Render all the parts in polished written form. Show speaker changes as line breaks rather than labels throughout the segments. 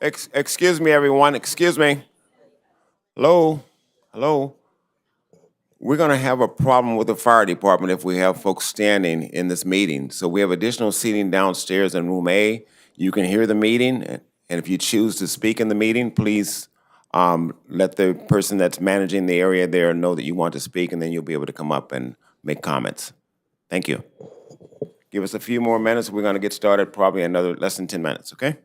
Excuse me, everyone. Excuse me. Hello? Hello? We're going to have a problem with the fire department if we have folks standing in this meeting. So we have additional seating downstairs in room A. You can hear the meeting, and if you choose to speak in the meeting, please let the person that's managing the area there know that you want to speak, and then you'll be able to come up and make comments. Thank you. Give us a few more minutes. We're going to get started probably another less than 10 minutes, okay?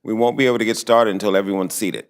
We won't be able to get started until everyone's seated.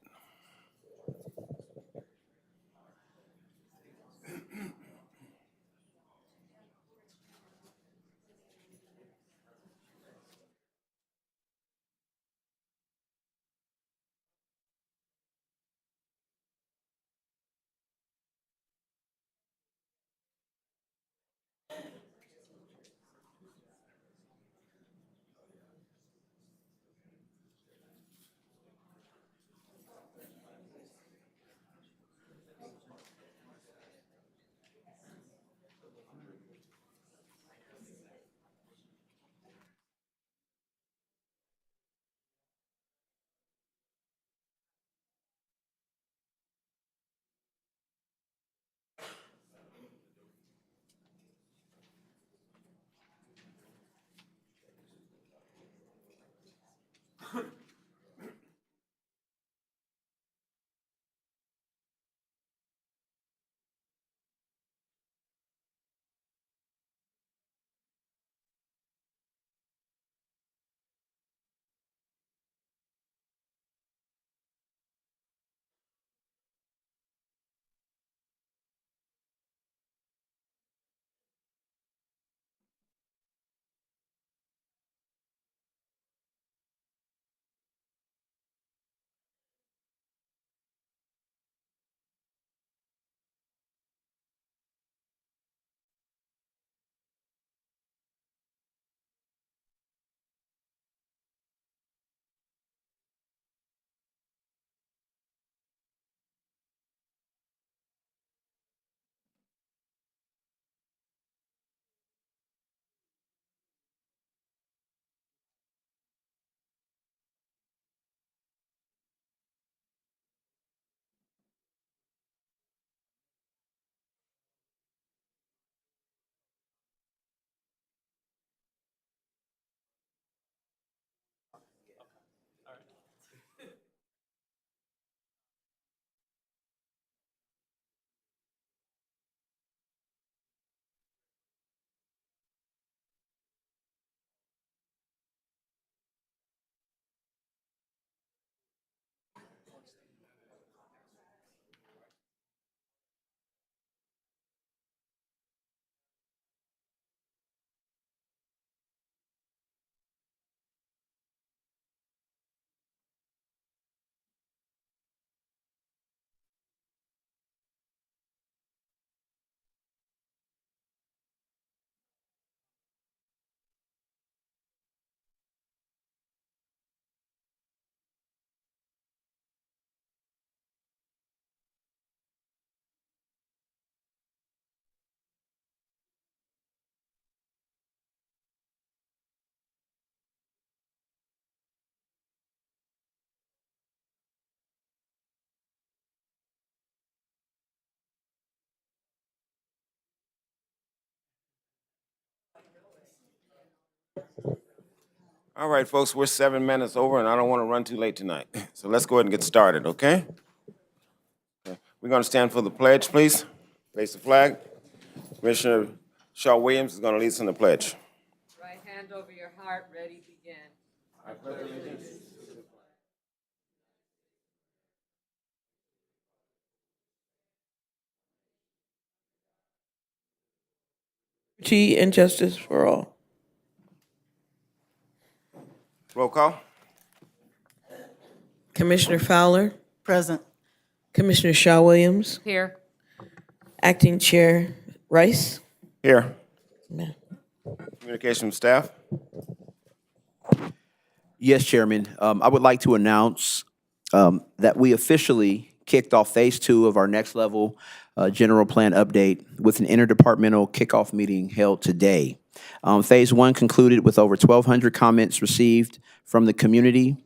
All right, folks, we're 7 minutes over, and I don't want to run too late tonight. So let's go ahead and get started, okay? We're going to stand for the pledge, please. Face the flag. Commissioner Shaw Williams is going to lead us in the pledge.
Right hand over your heart, ready, begin.
Liberty and justice for all.
Roll call.
Commissioner Fowler,
Present.
Commissioner Shaw Williams,
Here.
Acting Chair Rice.
Here.
Amen.
Communication staff.
Yes, Chairman. I would like to announce
that we officially kicked off phase 2 of our next level general plan update with an interdepartmental kickoff meeting held today. Phase 1 concluded with over 1,200 comments received from the community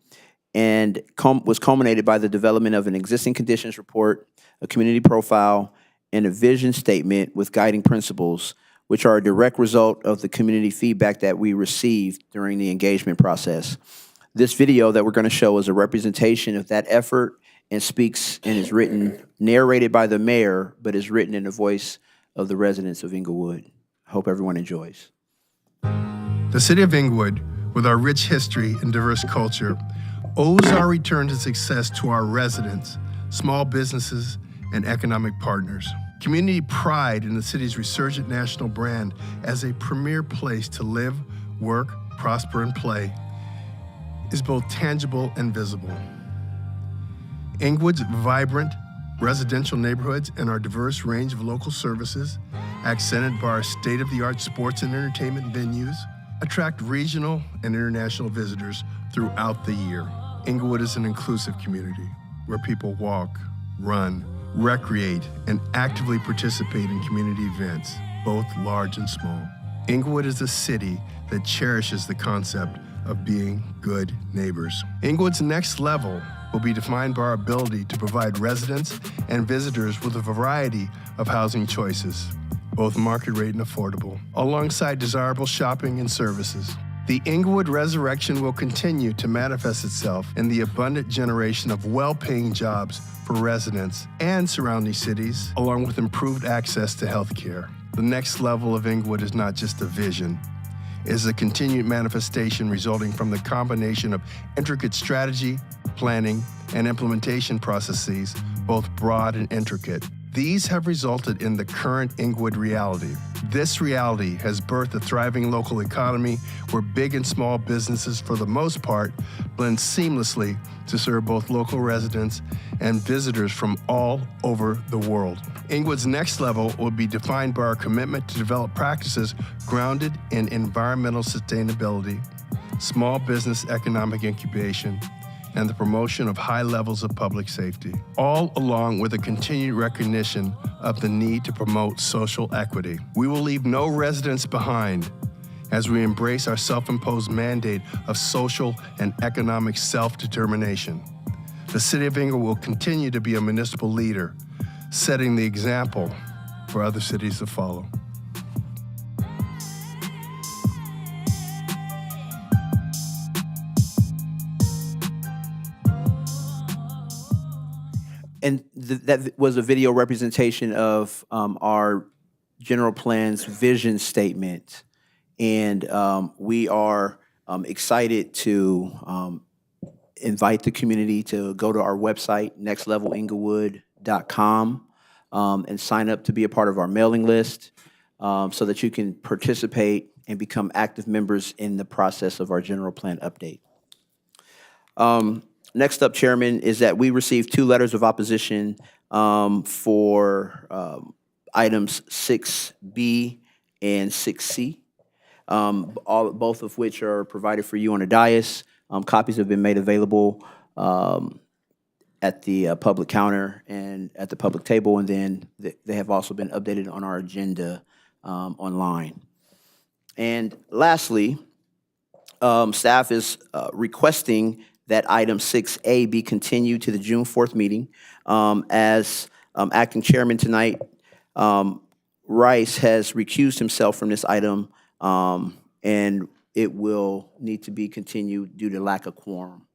and was culminated by the development of an existing conditions report, a community profile, and a vision statement with guiding principles, which are a direct result of the community feedback that we received during the engagement process. This video that we're going to show is a representation of that effort and speaks and is written, narrated by the mayor, but is written in the voice of the residents of Inglewood. I hope everyone enjoys.
The city of Inglewood, with our rich history and diverse culture, owes our return to success to our residents, small businesses, and economic partners. Community pride in the city's resurgent national brand as a premier place to live, work, prosper, and play is both tangible and visible. Inglewood's vibrant residential neighborhoods and our diverse range of local services, accented by our state-of-the-art sports and entertainment venues, attract regional and international visitors throughout the year. Inglewood is an inclusive community where people walk, run, recreate, and actively participate in community events, both large and small. Inglewood is a city that cherishes the concept of being good neighbors. Inglewood's next level will be defined by our ability to provide residents and visitors with a variety of housing choices, both market rate and affordable, alongside desirable shopping and services. The Inglewood resurrection will continue to manifest itself in the abundant generation of well-paying jobs for residents and surrounding cities, along with improved access to health care. The next level of Inglewood is not just a vision. It is a continued manifestation resulting from the combination of intricate strategy, planning, and implementation processes, both broad and intricate. These have resulted in the current Inglewood reality. This reality has birthed a thriving local economy where big and small businesses, for the most part, blend seamlessly to serve both local residents and visitors from all over the world. Inglewood's next level will be defined by our commitment to develop practices grounded in environmental sustainability, small business economic incubation, and the promotion of high levels of public safety, all along with a continued recognition of the need to promote social equity. We will leave no residents behind as we embrace our self-imposed mandate of social and economic self-determination. The City of Inglewood will continue to be a municipal leader, setting the example for other cities to follow.
And that was a video representation of our general plan's vision statement. And we are excited to invite the community to go to our website, nextlevelinglewood.com, and sign up to be a part of our mailing list so that you can participate and become active members in the process of our general plan update. Next up, Chairman, is that we received 2 letters of opposition for items 6B and 6C, both of which are provided for you on a dais. Copies have been made available at the public counter and at the public table, and then they have also been updated on our agenda online. And lastly, staff is requesting that item 6A be continued to the June 4th meeting. As acting chairman tonight, Rice has recused himself from this item, and it will need to be continued due to lack of quorum.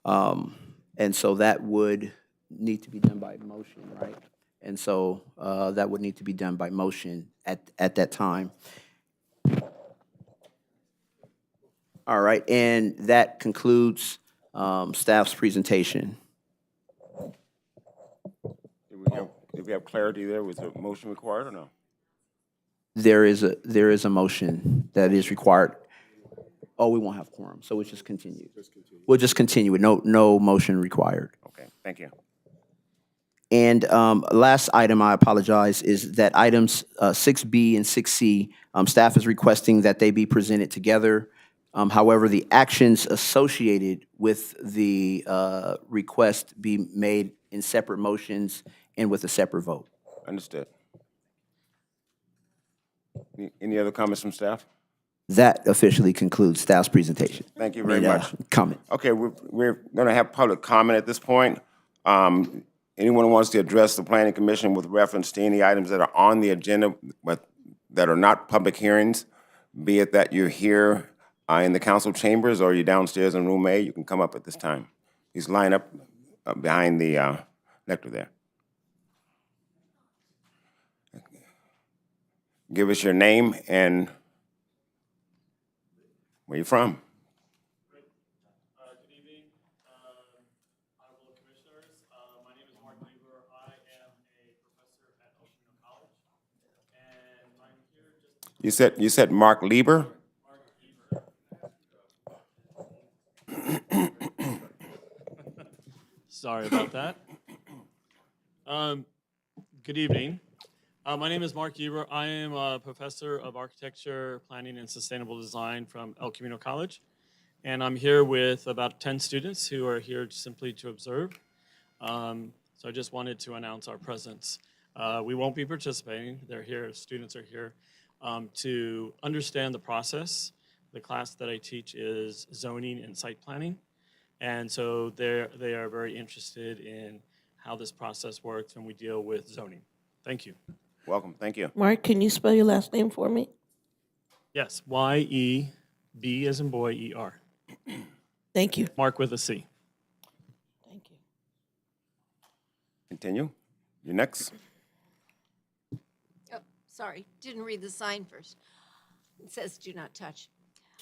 And so that would need to be done by motion, right? And so that would need to be done by motion at that time. All right, and that concludes staff's presentation.
Did we have clarity there? Was a motion required or no?
There is a motion that is required. Oh, we won't have quorum, so we'll just continue. We'll just continue with no motion required.
Okay, thank you.
And last item, I apologize, is that items 6B and 6C, staff is requesting that they be presented together However, the actions associated with the request be made in separate motions and with a separate vote.
Understood. Any other comments from staff?
That officially concludes staff's presentation.
Thank you very
I mean,
much.
Comment.
Okay, we're going to have public comment at this point. Anyone who wants to address the planning commission with reference to any items that are on the agenda but that are not public hearings, be it that you're here in the council chambers or you're downstairs in room A, you can come up at this time. Please line up behind the lectern there. Give us your name and where you're from.
Good evening, honorable commissioners. My name is Mark Lieber. I am a professor at El Camino College, and I'm here just.
You said Mark Lieber?
Sorry about that. Good evening. My name is Mark Eber. I am a professor of architecture, planning, and sustainable design from El Camino College. And I'm here with about 10 students who are here simply to observe. So I just wanted to announce our presence. We won't be participating. They're here, students are here to understand the process. The class that I teach is zoning and site planning. And so they are very interested in how this process works when we deal with zoning. Thank you.
Welcome, thank you.
Mark, can you spell your last name for me?
Yes, Y-E-B as in boy, E-R.
Thank you.
Mark with a C.
Thank you.
Continue. You're next.
Oh, sorry, didn't read the sign first. It says do not touch.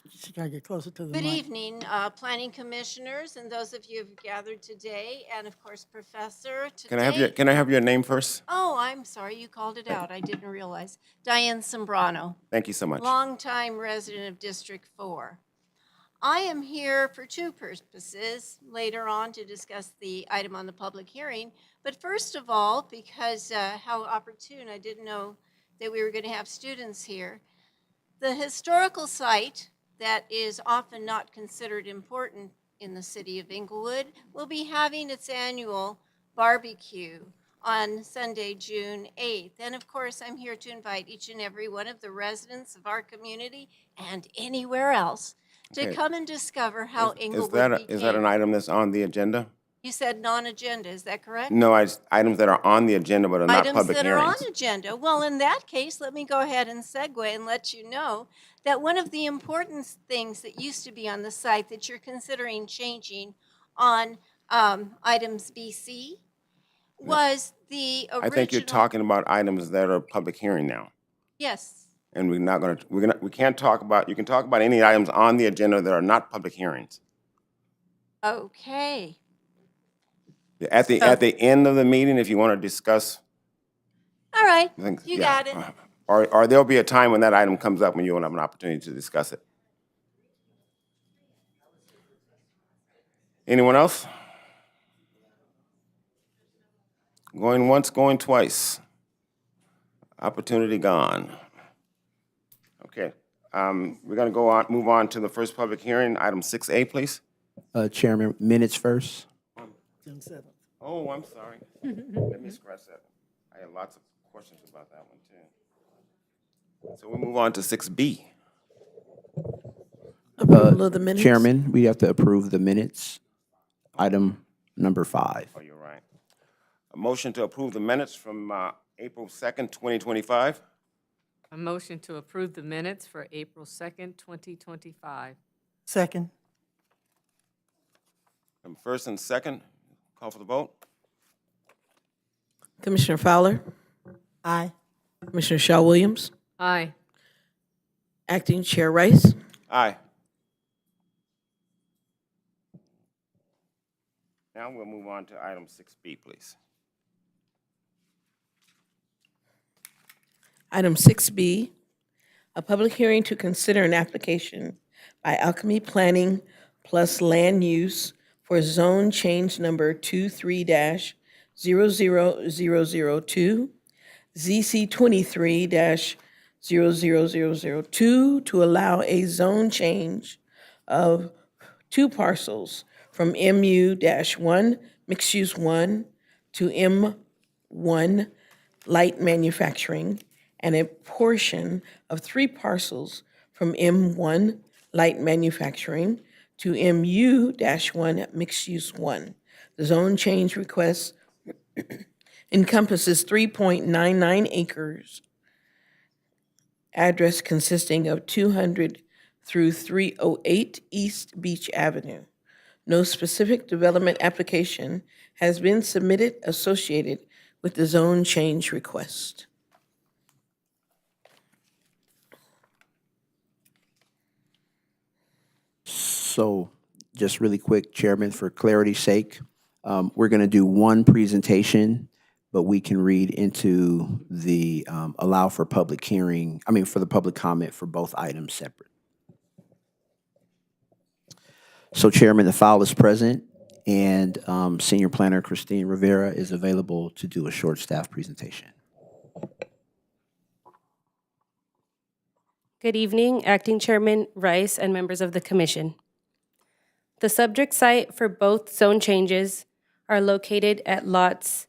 She gotta get closer to the
Good
mic.
evening, planning commissioners and those of you who've gathered today, and of course, Professor.
Can I have your name first?
Oh, I'm sorry, you called it out. I didn't realize. Diane Sombrano,
Thank you so much.
longtime resident of District 4. I am here for two purposes, later on to discuss the item on the public hearing. But first of all, because how opportune, I didn't know that we were going to have students here. The historical site that is often not considered important in the city of Inglewood will be having its annual barbecue on Sunday, June 8th. And of course, I'm here to invite each and every one of the residents of our community and anywhere else to
Okay.
come and discover how
Is
Inglewood
that an
became.
item that's on the agenda?
You said non-agenda, is that correct?
No, items that are on the agenda but are not
Items
public
that are on
hearings.
agenda. Well, in that case, let me go ahead and segue and let you know that one of the important things that used to be on the site that you're considering changing on items BC was the original.
I think you're talking about items that are public hearing now.
Yes.
And we can't talk about, you can talk about any items on the agenda that are not public hearings.
Okay.
At the end of the meeting, if you want to discuss
All right.
things.
You
yeah.
got it.
Or there'll be a time when that item comes up when you will have an opportunity to discuss it. Anyone else? Going once, going twice. Opportunity gone. Okay, we're gonna move on to the first public hearing, item 6A, please.
Chairman, minutes first.
June 7th.
Oh, I'm sorry. Let me scratch that. I had lots of questions about that one, too. So we move on to 6B.
Approval of the minutes.
Chairman, we have to approve the minutes. Item number 5.
Oh, you're right. A motion to approve the minutes from April 2nd, 2025.
A motion to approve the minutes for April 2nd, 2025.
Second.
First and second, call for the vote.
Commissioner Fowler,
Aye.
Commissioner Shaw Williams,
Aye.
Acting Chair Rice,
Aye. Now we'll move on to item 6B, please.
Item 6B, a public hearing to consider an application by Alchemy Planning Plus Land Use for zone change number 23-00002, ZC 23-00002 to allow a zone change of 2 parcels from MU-1 Mixed Use 1 to M1 Light Manufacturing, and a portion of 3 parcels from M1 Light Manufacturing to MU-1 Mixed Use 1. The zone change request encompasses 3.99 acres, address consisting of 200 through 308 East Beach Avenue. No specific development application has been submitted associated with the zone change request.
So, just really quick, Chairman, for clarity's sake, we're going to do one presentation, but we can read into the, allow for public hearing, for the public comment for both items separate. So, Chairman, the file is present, and Senior Planner Christine Rivera is available to do a short staff presentation.
Good evening, Acting Chairman Rice and members of the Commission. The subject site for both zone changes are located at lots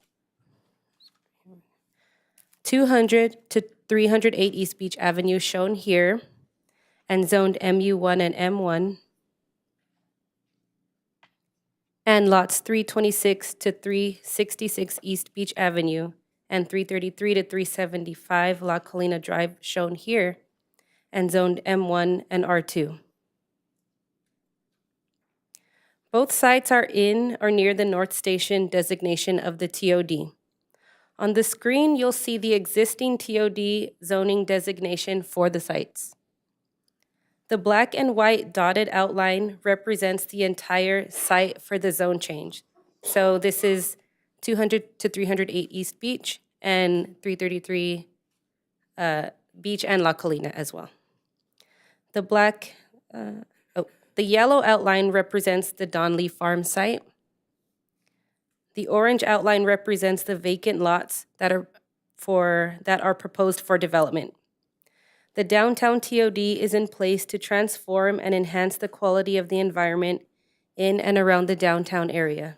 200 to 308 East Beach Avenue, shown here, and zoned MU1 and M1, and lots 326 to 366 East Beach Avenue, and 333 to 375 La Colina Drive, shown here, and zoned M1 and R2. Both sites are in or near the North Station designation of the TOD. On the screen, you'll see the existing TOD zoning designation for the sites. The black and white dotted outline represents the entire site for the zone change. So this is 200 to 308 East Beach and 333 Beach and La Colina as well. The yellow outline represents the Donley Farm site. The orange outline represents the vacant lots that are proposed for development. The downtown TOD is in place to transform and enhance the quality of the environment in and around the downtown area.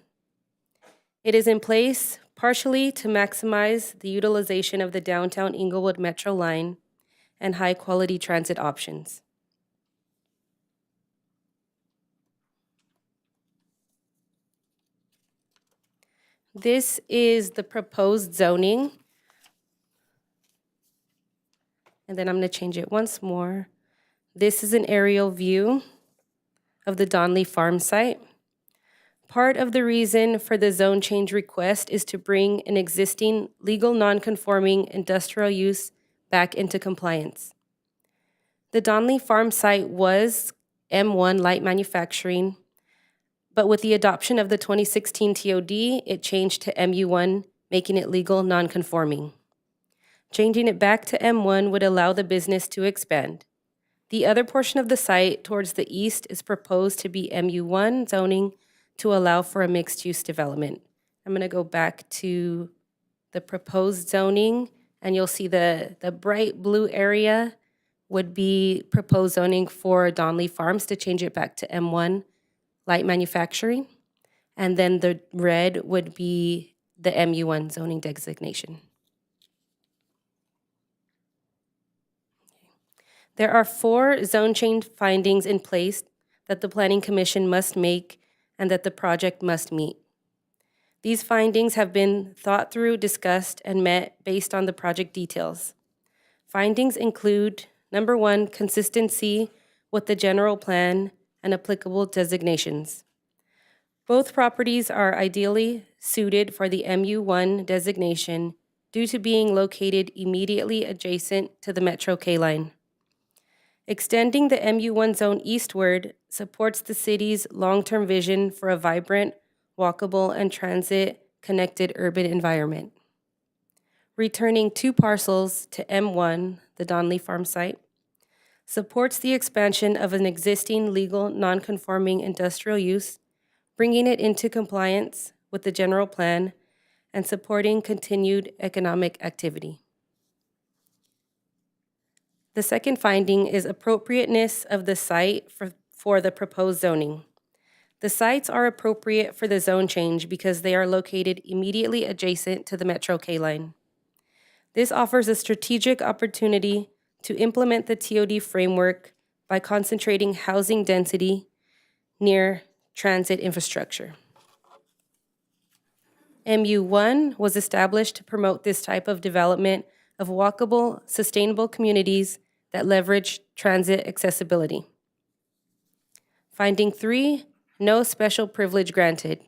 It is in place partially to maximize the utilization of the downtown Inglewood Metro line and high-quality transit options. This is the proposed zoning. And then I'm going to change it once more. This is an aerial view of the Donley Farm site. Part of the reason for the zone change request is to bring an existing legal non-conforming industrial use back into compliance. The Donley Farm site was M1 light manufacturing, but with the adoption of the 2016 TOD, it changed to MU1, making it legal non-conforming. Changing it back to M1 would allow the business to expand. The other portion of the site towards the east is proposed to be MU1 zoning to allow for a mixed-use development. I'm going to go back to the proposed zoning, and you'll see the bright blue area would be proposed zoning for Donley Farms to change it back to M1 light manufacturing, and then the red would be the MU1 zoning designation. There are 4 zone change findings in place that the Planning Commission must make and that the project must meet. These findings have been thought through, discussed, and met based on the project details. Findings include, number 1, consistency with the general plan and applicable designations. Both properties are ideally suited for the MU1 designation due to being located immediately adjacent to the Metro K line. Extending the MU1 zone eastward supports the city's long-term vision for a vibrant, walkable, and transit-connected urban environment. Returning 2 parcels to M1, the Donley Farm site, supports the expansion of an existing legal non-conforming industrial use, bringing it into compliance with the general plan and supporting continued economic activity. The second finding is appropriateness of the site for the proposed zoning. The sites are appropriate for the zone change because they are located immediately adjacent to the Metro K line. This offers a strategic opportunity to implement the TOD framework by concentrating housing density near transit infrastructure. MU1 was established to promote this type of development of walkable, sustainable communities that leverage transit accessibility. Finding 3, no special privilege granted.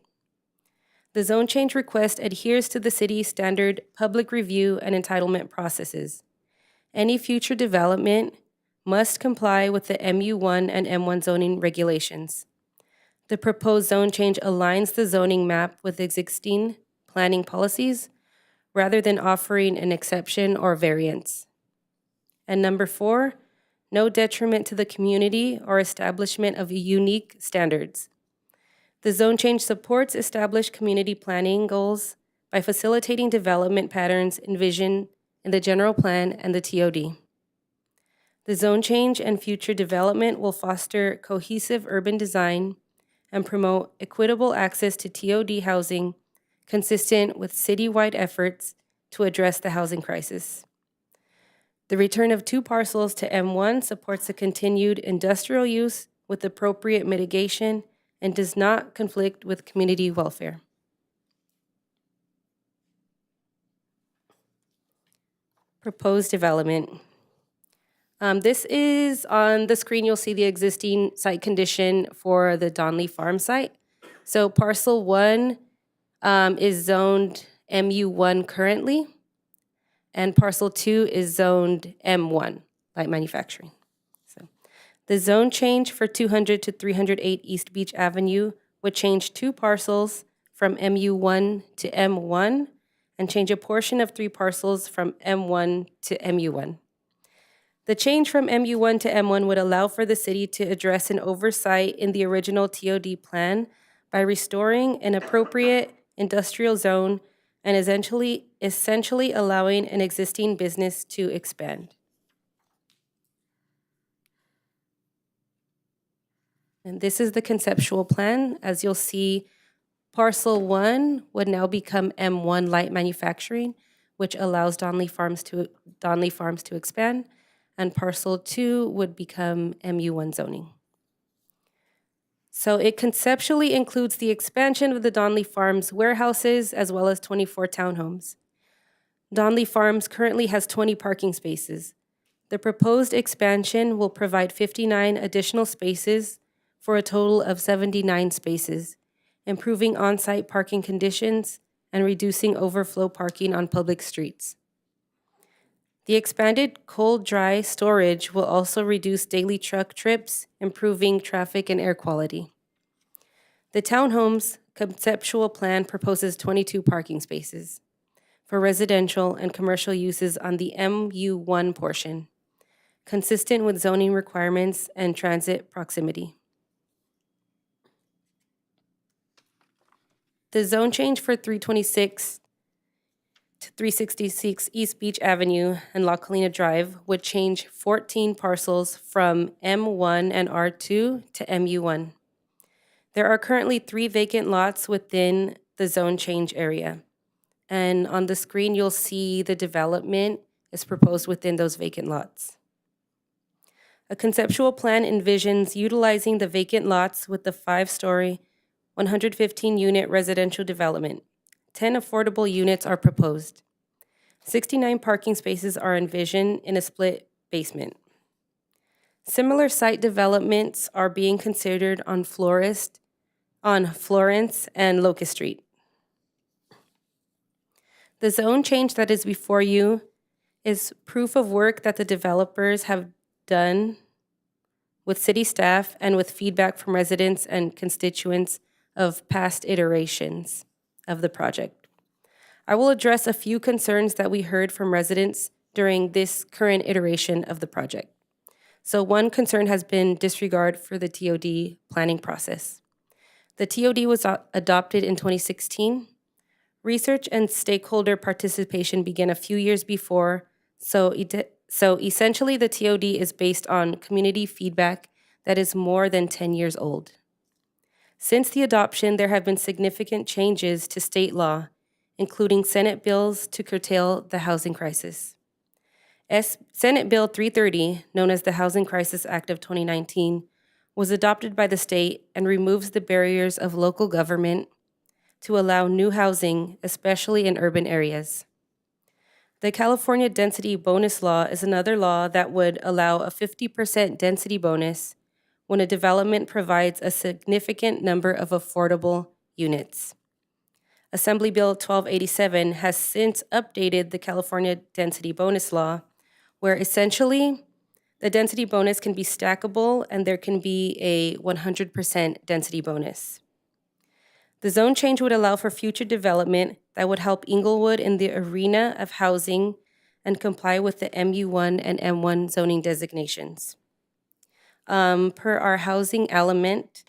The zone change request adheres to the city's standard public review and entitlement processes. Any future development must comply with the MU1 and M1 zoning regulations. The proposed zone change aligns the zoning map with existing planning policies rather than offering an exception or variance. And number 4, no detriment to the community or establishment of unique standards. The zone change supports established community planning goals by facilitating development patterns envisioned in the general plan and the TOD. The zone change and future development will foster cohesive urban design and promote equitable access to TOD housing consistent with citywide efforts to address the housing crisis. The return of 2 parcels to M1 supports the continued industrial use with appropriate mitigation and does not conflict with community welfare. Proposed development. This is on the screen. You'll see the existing site condition for the Donley Farm site. So parcel 1 is zoned MU1 currently, and parcel 2 is zoned M1, light manufacturing. So the zone change for 200 to 308 East Beach Avenue would change 2 parcels from MU1 to M1 and change a portion of 3 parcels from M1 to MU1. The change from MU1 to M1 would allow for the city to address an oversight in the original TOD plan by restoring an appropriate industrial zone and essentially allowing an existing business to expand. And this is the conceptual plan. As you'll see, parcel 1 would now become M1 light manufacturing, which allows Donley Farms to expand, and parcel 2 would become MU1 zoning. So it conceptually includes the expansion of the Donley Farms warehouses as well as 24 townhomes. Donley Farms currently has 20 parking spaces. The proposed expansion will provide 59 additional spaces for a total of 79 spaces, improving on-site parking conditions and reducing overflow parking on public streets. The expanded cold-dry storage will also reduce daily truck trips, improving traffic and air quality. The townhomes conceptual plan proposes 22 parking spaces for residential and commercial uses on the MU1 portion, consistent with zoning requirements and transit proximity. The zone change for 326 to 366 East Beach Avenue and La Colina Drive would change 14 parcels from M1 and R2 to MU1. There are currently 3 vacant lots within the zone change area. And on the screen, you'll see the development is proposed within those vacant lots. A conceptual plan envisions utilizing the vacant lots with the 5-story, 115-unit residential development. 10 affordable units are proposed. 69 parking spaces are envisioned in a split basement. Similar site developments are being considered on Florence and Locust Street. The zone change that is before you is proof of work that the developers have done with city staff and with feedback from residents and constituents of past iterations of the project. I will address a few concerns that we heard from residents during this current iteration of the project. So one concern has been disregard for the TOD planning process. The TOD was adopted in 2016. Research and stakeholder participation began a few years before, so essentially the TOD is based on community feedback that is more than 10 years old. Since the adoption, there have been significant changes to state law, including Senate bills to curtail the housing crisis. Senate Bill 330, known as the Housing Crisis Act of 2019, was adopted by the state and removes the barriers of local government to allow new housing, especially in urban areas. The California Density Bonus Law is another law that would allow a 50% density bonus when a development provides a significant number of affordable units. Assembly Bill 1287 has since updated the California Density Bonus Law, where essentially the density bonus can be stackable and there can be a 100% density bonus. The zone change would allow for future development that would help Inglewood in the arena of housing and comply with the MU1 and M1 zoning designations. Per our housing element,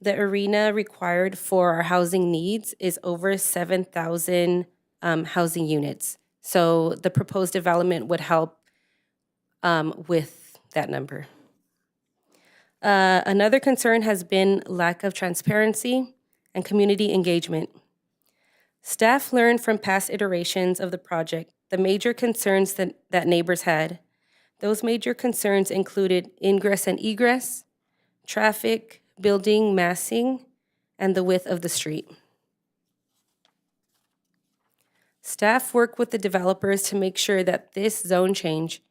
the arena required for our housing needs is over 7,000 housing units. So the proposed development would help with that number. Another concern has been lack of transparency and community engagement. Staff learned from past iterations of the project the major concerns that neighbors had. Those major concerns included ingress and egress, traffic, building massing, and the width of the street. Staff worked with the developers to make sure that this zone change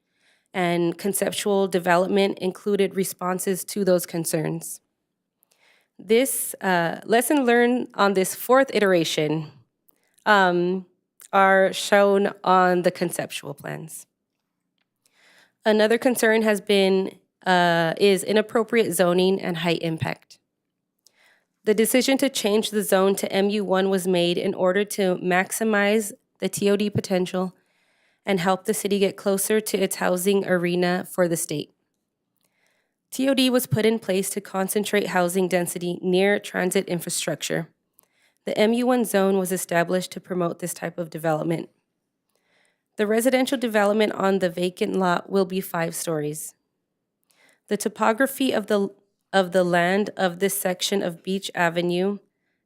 and conceptual development included responses to those concerns. This lesson learned on this fourth iteration are shown on the conceptual plans. Another concern has been is inappropriate zoning and height impact. The decision to change the zone to MU1 was made in order to maximize the TOD potential and help the city get closer to its housing arena for the state. TOD was put in place to concentrate housing density near transit infrastructure. The MU1 zone was established to promote this type of development. The residential development on the vacant lot will be 5 stories. The topography of the land of this section of Beach Avenue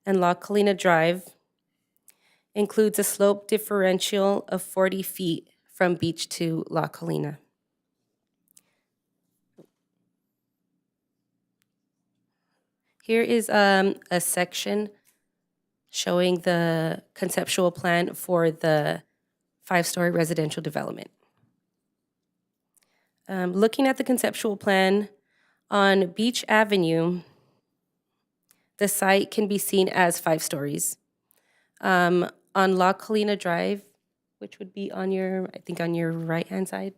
and La Colina Drive includes a slope differential of 40 feet from beach to La Colina. Here is a section showing the conceptual plan for the 5-story residential development. Looking at the conceptual plan, on Beach Avenue, the site can be seen as 5 stories. On La Colina Drive, which would be on your right-hand side,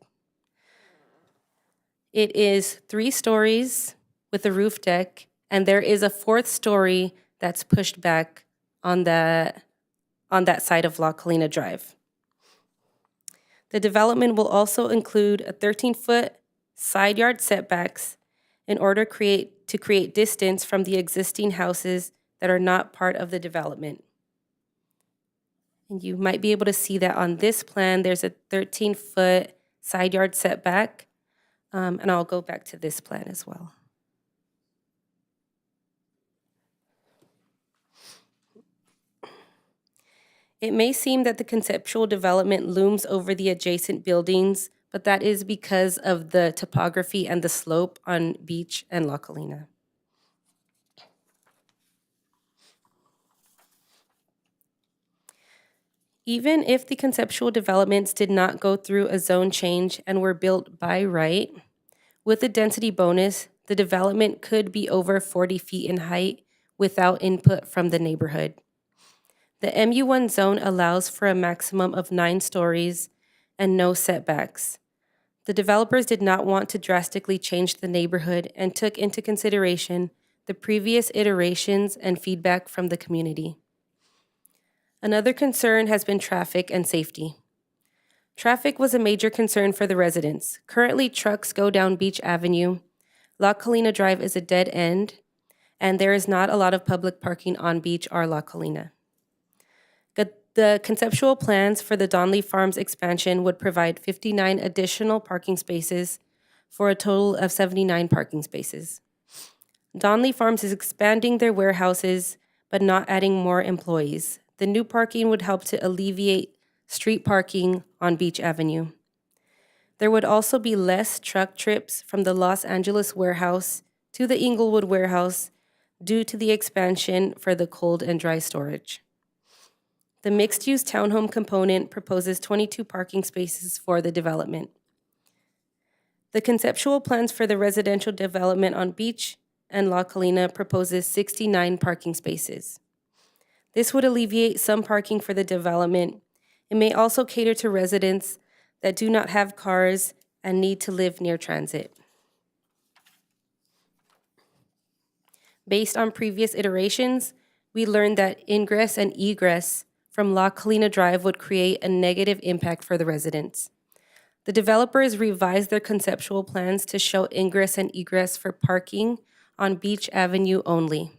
it is 3 stories with a roof deck, and there is a 4th story that's pushed back on that side of La Colina Drive. The development will also include a 13-foot side yard setbacks in order to create distance from the existing houses that are not part of the development. And you might be able to see that on this plan, there's a 13-foot side yard setback, and I'll go back to this plan as well. It may seem that the conceptual development looms over the adjacent buildings, but that is because of the topography and the slope on Beach and La Colina. Even if the conceptual developments did not go through a zone change and were built by right, with the density bonus, the development could be over 40 feet in height without input from the neighborhood. The MU1 zone allows for a maximum of 9 stories and no setbacks. The developers did not want to drastically change the neighborhood and took into consideration the previous iterations and feedback from the community. Another concern has been traffic and safety. Traffic was a major concern for the residents. Currently, trucks go down Beach Avenue. La Colina Drive is a dead end, and there is not a lot of public parking on Beach or La Colina. The conceptual plans for the Donley Farms expansion would provide 59 additional parking spaces for a total of 79 parking spaces. Donley Farms is expanding their warehouses but not adding more employees. The new parking would help to alleviate street parking on Beach Avenue. There would also be less truck trips from the Los Angeles warehouse to the Inglewood warehouse due to the expansion for the cold and dry storage. The mixed-use townhome component proposes 22 parking spaces for the development. The conceptual plans for the residential development on Beach and La Colina proposes 69 parking spaces. This would alleviate some parking for the development. It may also cater to residents that do not have cars and need to live near transit. Based on previous iterations, we learned that ingress and egress from La Colina Drive would create a negative impact for the residents. The developers revised their conceptual plans to show ingress and egress for parking on Beach Avenue only.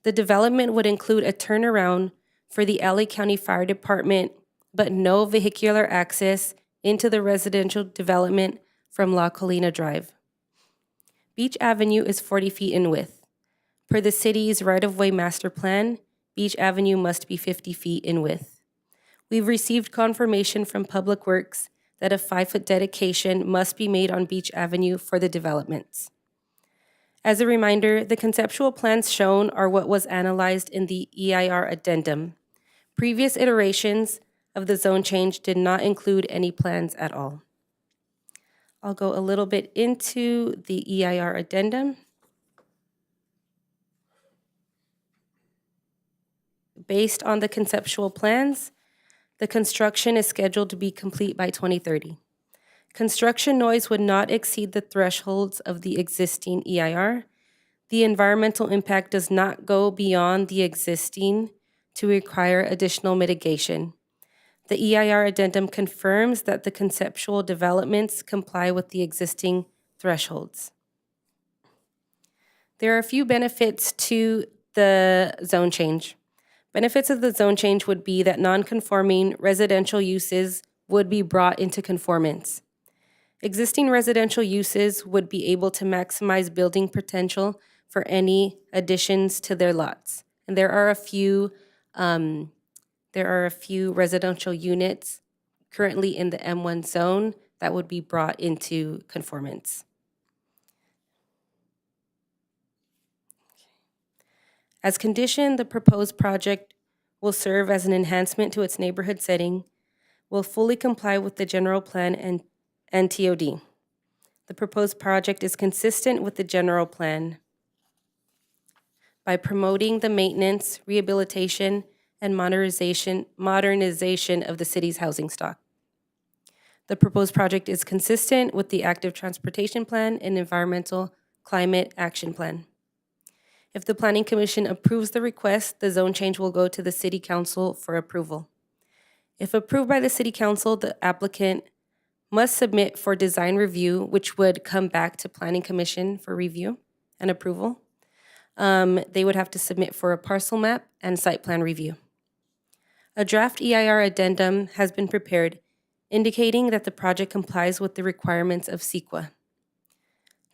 The development would include a turnaround for the LA County Fire Department, but no vehicular access into the residential development from La Colina Drive. Beach Avenue is 40 feet in width. Per the city's right-of-way master plan, Beach Avenue must be 50 feet in width. We've received confirmation from Public Works that a 5-foot dedication must be made on Beach Avenue for the developments. As a reminder, the conceptual plans shown are what was analyzed in the EIR addendum. Previous iterations of the zone change did not include any plans at all. I'll go a little bit into the EIR addendum. Based on the conceptual plans, the construction is scheduled to be complete by 2030. Construction noise would not exceed the thresholds of the existing EIR. The environmental impact does not go beyond the existing to require additional mitigation. The EIR addendum confirms that the conceptual developments comply with the existing thresholds. There are a few benefits to the zone change. Benefits of the zone change would be that non-conforming residential uses would be brought into conformance. Existing residential uses would be able to maximize building potential for any additions to their lots. And there are a few residential units currently in the M1 zone that would be brought into conformance. As conditioned, the proposed project will serve as an enhancement to its neighborhood setting, will fully comply with the general plan and TOD. The proposed project is consistent with the general plan by promoting the maintenance, rehabilitation, and modernization of the city's housing stock. The proposed project is consistent with the active transportation plan and environmental climate action plan. If the Planning Commission approves the request, the zone change will go to the City Council for approval. If approved by the City Council, the applicant must submit for design review, which would come back to Planning Commission for review and approval. They would have to submit for a parcel map and site plan review. A draft EIR addendum has been prepared, indicating that the project complies with the requirements of CEQA.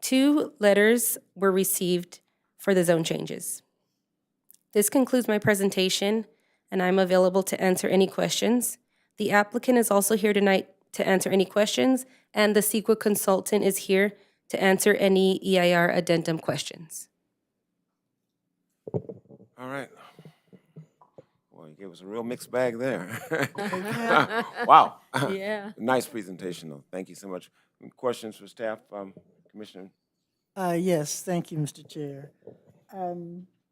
2 letters were received for the zone changes. This concludes my presentation, and I'm available to answer any questions. The applicant is also here tonight to answer any questions, and the CEQA consultant is here to answer any EIR addendum questions.
All right. Well, you gave us a real mixed bag there. Wow.
Yeah.
Nice presentation, though. Thank you so much. Questions for staff, Commissioner?
Yes, thank you, Mr. Chair.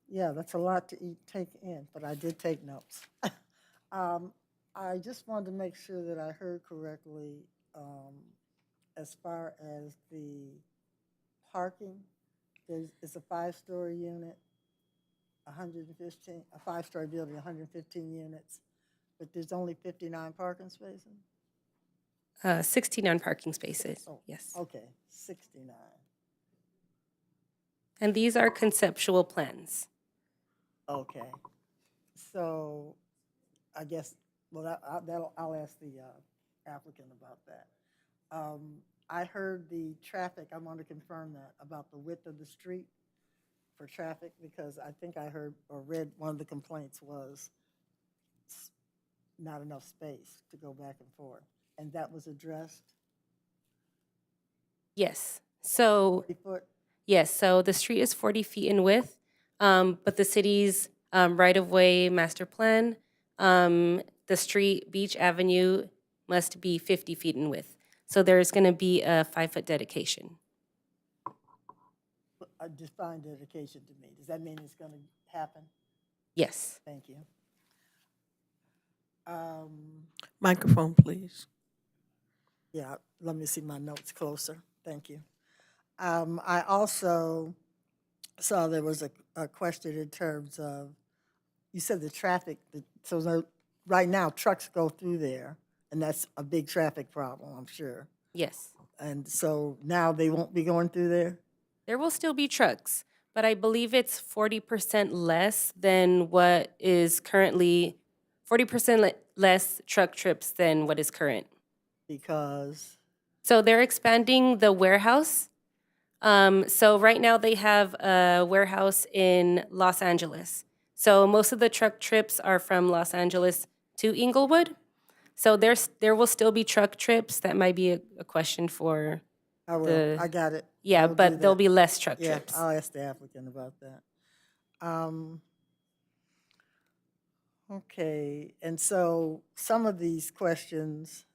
Yeah, that's a lot to take in, but I did take notes. I just wanted to make sure that I heard correctly as far as the parking. It's a 5-story unit, 115, a 5-story building, 115 units, but there's only 59 parking spaces?
69 parking spaces,
Oh,
yes.
okay, 69.
And these are conceptual plans.
Okay, so I guess, well, I'll ask the applicant about that. I heard the traffic, I want to confirm that, about the width of the street. for traffic? Because I think I heard or read one of the complaints was not enough space to go back and forth. And that was addressed?
Yes. So
40 foot?
yes, so the street is 40 feet in width, but the city's right-of-way master plan, the street, Beach Avenue, must be 50 feet in width. So there's going to be a 5-foot dedication.
Define dedication to me. Does that mean it's going to happen?
Yes.
Thank you.
Microphone, please.
Yeah, let me see my notes closer. Thank you. I also saw there was a question in terms of, you said the traffic, right now trucks go through there, and that's a big traffic problem, I'm sure.
Yes.
And so now they won't be going through there?
There will still be trucks, but I believe it's 40% less than what is currently, 40% less truck trips than what is current.
Because,
So they're expanding the warehouse. So right now they have a warehouse in Los Angeles. So most of the truck trips are from Los Angeles to Inglewood. So there will still be truck trips. That might be a question for
I will,
the.
I got it.
Yeah,
We'll do
but there'll
that.
be less truck
Yeah,
trips.
I'll ask the applicant about that. Okay, and so some of these questions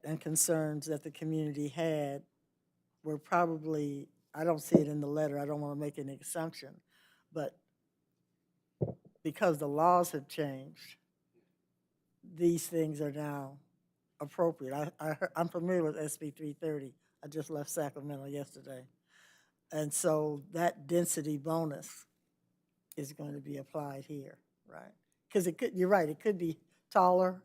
and concerns that the community had were probably, I don't see it in the letter, I don't want to make an assumption, but because the laws have changed, these things are now appropriate. I'm familiar with SB 330. I just left Sacramento yesterday. And so that density bonus is going to be applied here, right? Because you're right, it could be taller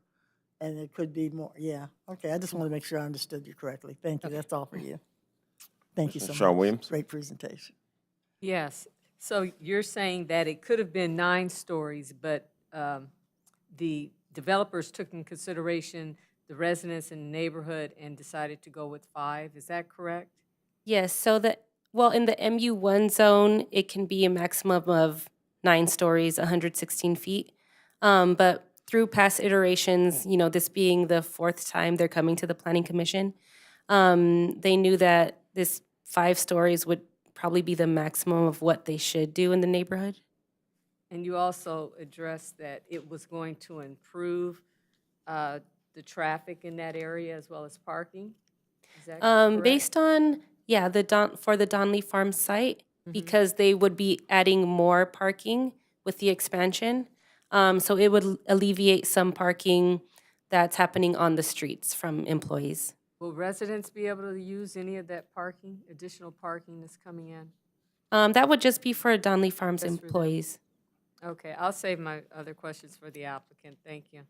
and it could be more, yeah. Okay, I just want to make sure I understood you correctly. Thank you, that's all for you. Thank you so much.
Shaw Williams?
Great presentation.
Yes, so you're saying that it could have been 9 stories, but the developers took in consideration the residents in the neighborhood and decided to go with 5, is that correct?
Yes, so in the MU1 zone, it can be a maximum of 9 stories, 116 feet. But through past iterations, this being the 4th time they're coming to the Planning Commission, they knew that this 5 stories would probably be the maximum of what they should do in the neighborhood.
And you also addressed that it was going to improve the traffic in that area as well as parking? Is that correct?
Based on, for the Donley Farm site, because they would be adding more parking with the expansion. So it would alleviate some parking that's happening on the streets from employees.
Will residents be able to use any of that parking, additional parking that's coming in?
That would just be for Donley Farms
Just for them.
employees.
Okay, I'll save my other questions for the applicant. Thank you.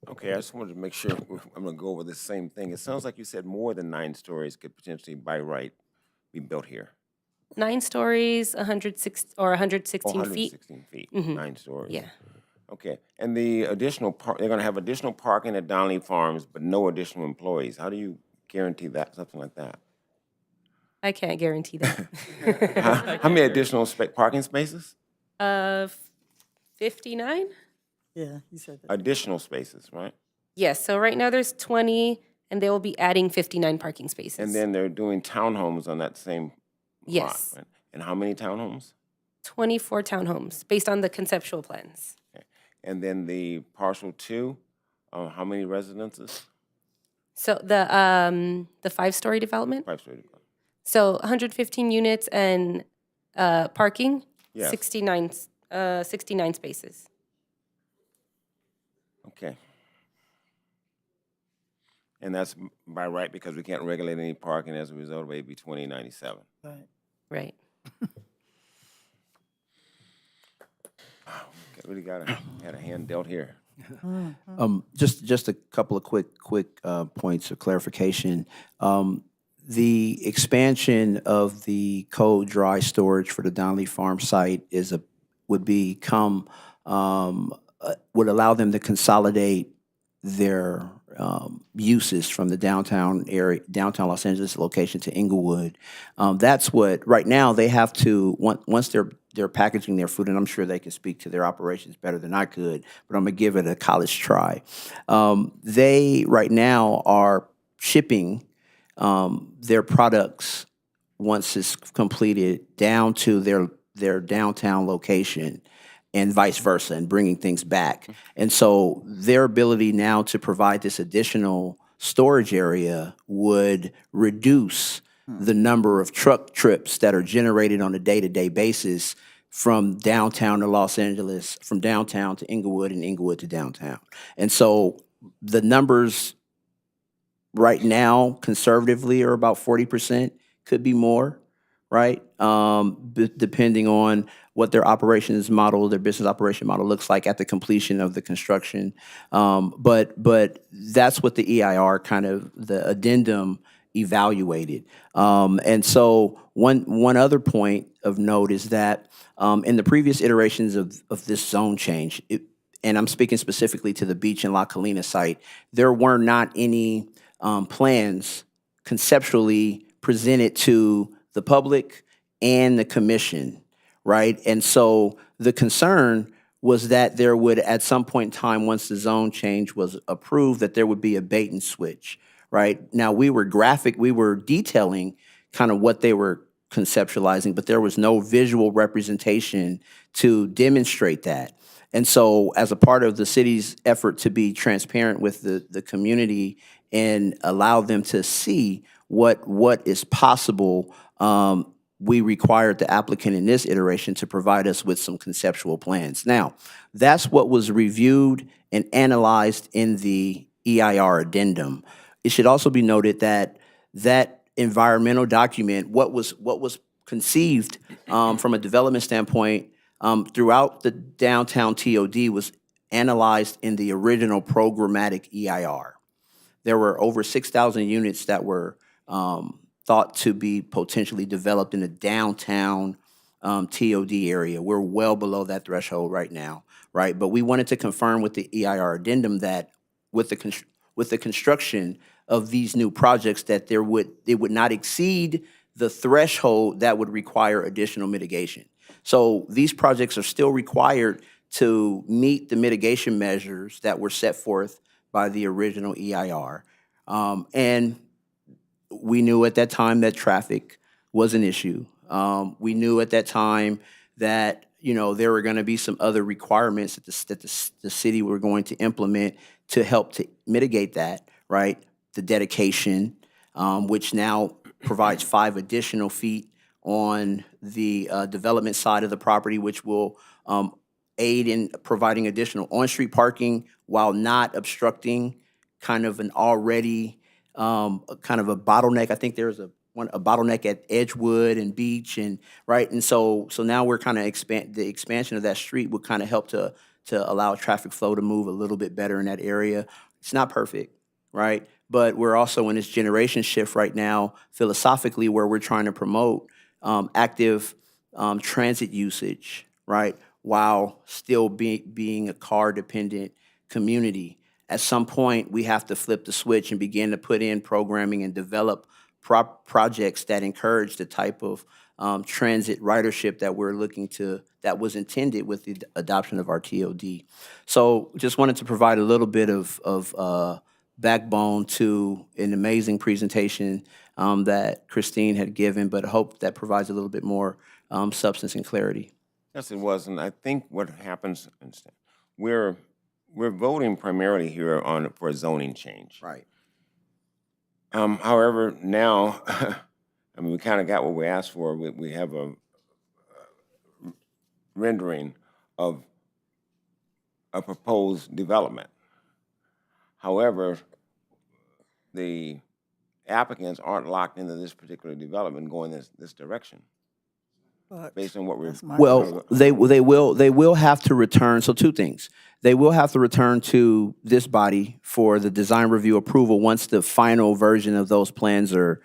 Okay, I just wanted to make sure, I'm gonna go over the same thing. It sounds like you said more than 9 stories could potentially by right be built here.
9 stories, 106 or 116
Oh,
feet.
116 feet,
Mhm.
9 stories.
Yeah.
Okay, and the additional they're gonna have additional parking at Donnelly Farms, but no additional employees. How do you guarantee that, something like that?
I can't guarantee that.
How many additional parking spaces?
59?
Yeah, you said that.
Additional spaces, right?
Yes, so right now there's 20, and they will be adding 59 parking spaces.
And then they're doing townhomes on that same lot.
Yes.
Right? And how many townhomes?
24 townhomes, based on the conceptual plans.
Okay. And then the parcel 2, how many residences?
So the 5-story development?
5-story.
So 115 units and parking,
Yes.
69 spaces.
Okay. And that's by right because we can't regulate any parking as a result of AB 2097.
Right.
Right.
Okay, really had a hand dealt here.
Just a couple of quick points of clarification. The expansion of the cold dry storage for the Donnelly Farm site would allow them to consolidate their uses from the downtown area, downtown Los Angeles location to Inglewood. That's what, right now, they have to, once they're packaging their food, and I'm sure they can speak to their operations better than I could, but I'm gonna give it a college try. They, right now, are shipping their products, once it's completed, down to their downtown location and vice versa, and bringing things back. And so their ability now to provide this additional storage area would reduce the number of truck trips that are generated on a day-to-day basis from downtown to Los Angeles, from downtown to Inglewood, and Inglewood to downtown. And so the numbers right now, conservatively, are about 40%, could be more, right? Depending on what their operations model, their business operation model looks like at the completion of the construction. But that's what the EIR kind of, the addendum evaluated. And so one other point of note is that in the previous iterations of this zone change, and I'm speaking specifically to the beach and La Colina site, there were not any plans conceptually presented to the public and the commission, right? And so the concern was that there would, at some point in time, once the zone change was approved, that there would be a bait and switch, right? Now, we were detailing kind of what they were conceptualizing, but there was no visual representation to demonstrate that. And so, as a part of the city's effort to be transparent with the community and allow them to see what is possible, we required the applicant in this iteration to provide us with some conceptual plans. Now, that's what was reviewed and analyzed in the EIR addendum. It should also be noted that that environmental document, what was conceived from a development standpoint throughout the downtown TOD, was analyzed in the original programmatic EIR. There were over 6,000 units that were thought to be potentially developed in the downtown TOD area. We're well below that threshold right now, right? But we wanted to confirm with the EIR addendum that with the construction of these new projects, that it would not exceed the threshold that would require additional mitigation. So these projects are still required to meet the mitigation measures that were set forth by the original EIR. And we knew at that time that traffic was an issue. We knew at that time that, you know, there were going to be some other requirements that the city were going to implement to help to mitigate that, right? The dedication, which now provides 5 additional feet on the development side of the property, which will aid in providing additional on-street parking while not obstructing kind of an already kind of a bottleneck. I think there's a bottleneck at Edgewood and Beach, and right, and so now we're kind of the expansion of that street would kind of help to allow traffic flow to move a little bit better in that area. It's not perfect, right? But we're also in this generation shift right now, philosophically, where we're trying to promote active transit usage, right, while still being a car-dependent community. At some point, we have to flip the switch and begin to put in programming and develop projects that encourage the type of transit ridership that we're looking to, that was intended with the adoption of our TOD. So just wanted to provide a little bit of backbone to an amazing presentation that Christine had given, but hope that provides a little bit more substance and clarity.
Yes, it was, and I think what happens, we're voting primarily here for a zoning change.
Right.
However, now, I mean, we kind of got what we asked for. We have a rendering of a proposed development. However, the applicants aren't locked into this particular development going this direction.
But
Based on what we're
Well, they will have to return. So 2 things. They will have to return to this body for the design review approval once the final version of those plans are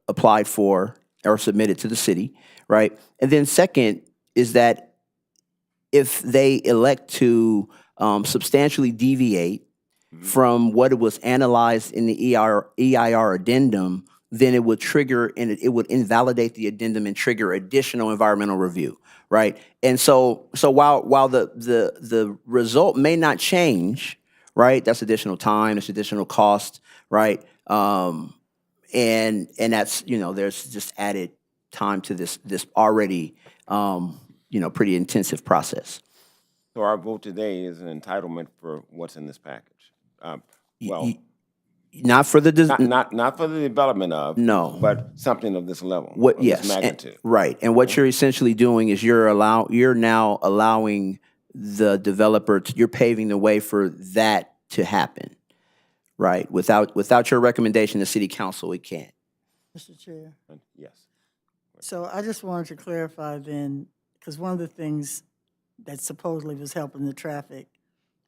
applied for or submitted to the city, right? And then second is that if they elect to substantially deviate from what it was analyzed in the EIR addendum, then it would trigger and it would invalidate the addendum and trigger additional environmental review, right? And so while the result may not change, right? That's additional time, that's additional cost, right? And that's, there's just added time to this already pretty intensive process.
So our vote today is an entitlement for what's in this package. Well,
Not for the
not for the development of.
No.
But something of this level,
what
of
yes
this magnitude.
right, and what you're essentially doing is you're now allowing the developer you're paving the way for that to happen, right? Without your recommendation to city council, it can't.
Mr. Chair.
Yes.
So I just wanted to clarify then, because one of the things that supposedly was helping the traffic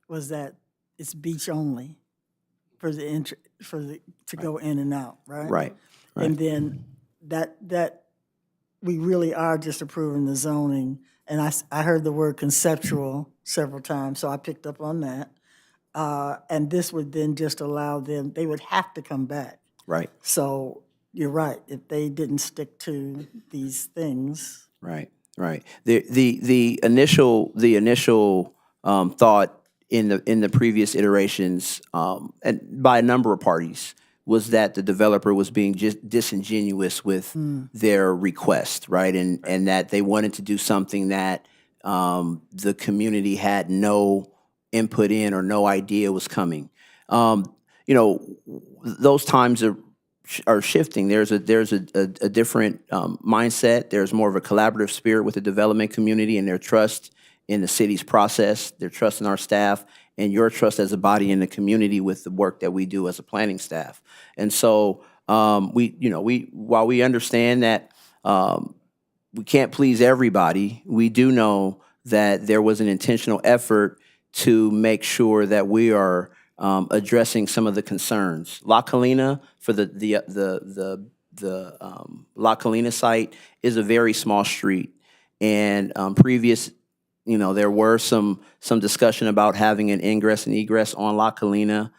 was that it's beach only for to go in and out, right?
Right.
And then that we really are just approving the zoning. And I heard the word conceptual several times, so I picked up on that. And this would then just allow them, they would have to come back.
Right.
So you're right, if they didn't stick to these things.
Right. The initial thought in the previous iterations, and by a number of parties, was that the developer was being just disingenuous with their request, right? And that they wanted to do something that the community had no input in or no idea was coming. Those times are shifting. There's a different mindset. There's more of a collaborative spirit with the development community and their trust in the city's process, their trust in our staff, and your trust as a body in the community with the work that we do as a planning staff. And so while we understand that we can't please everybody, we do know that there was an intentional effort to make sure that we are addressing some of the concerns. La Colina for the La Colina site is a very small street, and there were some discussion about having an ingress and egress on La Colina.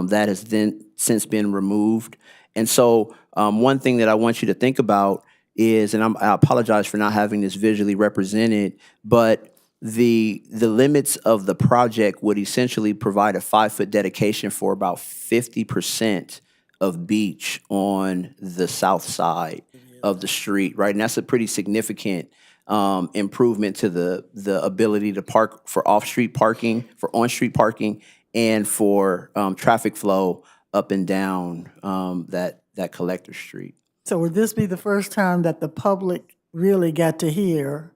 That has then since been removed. And so one thing that I want you to think about is, and I apologize for not having this visually represented, but the limits of the project would essentially provide a 5-foot dedication for about 50% of beach on the south side of the street, right? And that's a pretty significant improvement to the ability to park for off-street parking, for on-street parking, and for traffic flow up and down that collector street.
So would this be the first time that the public really got to hear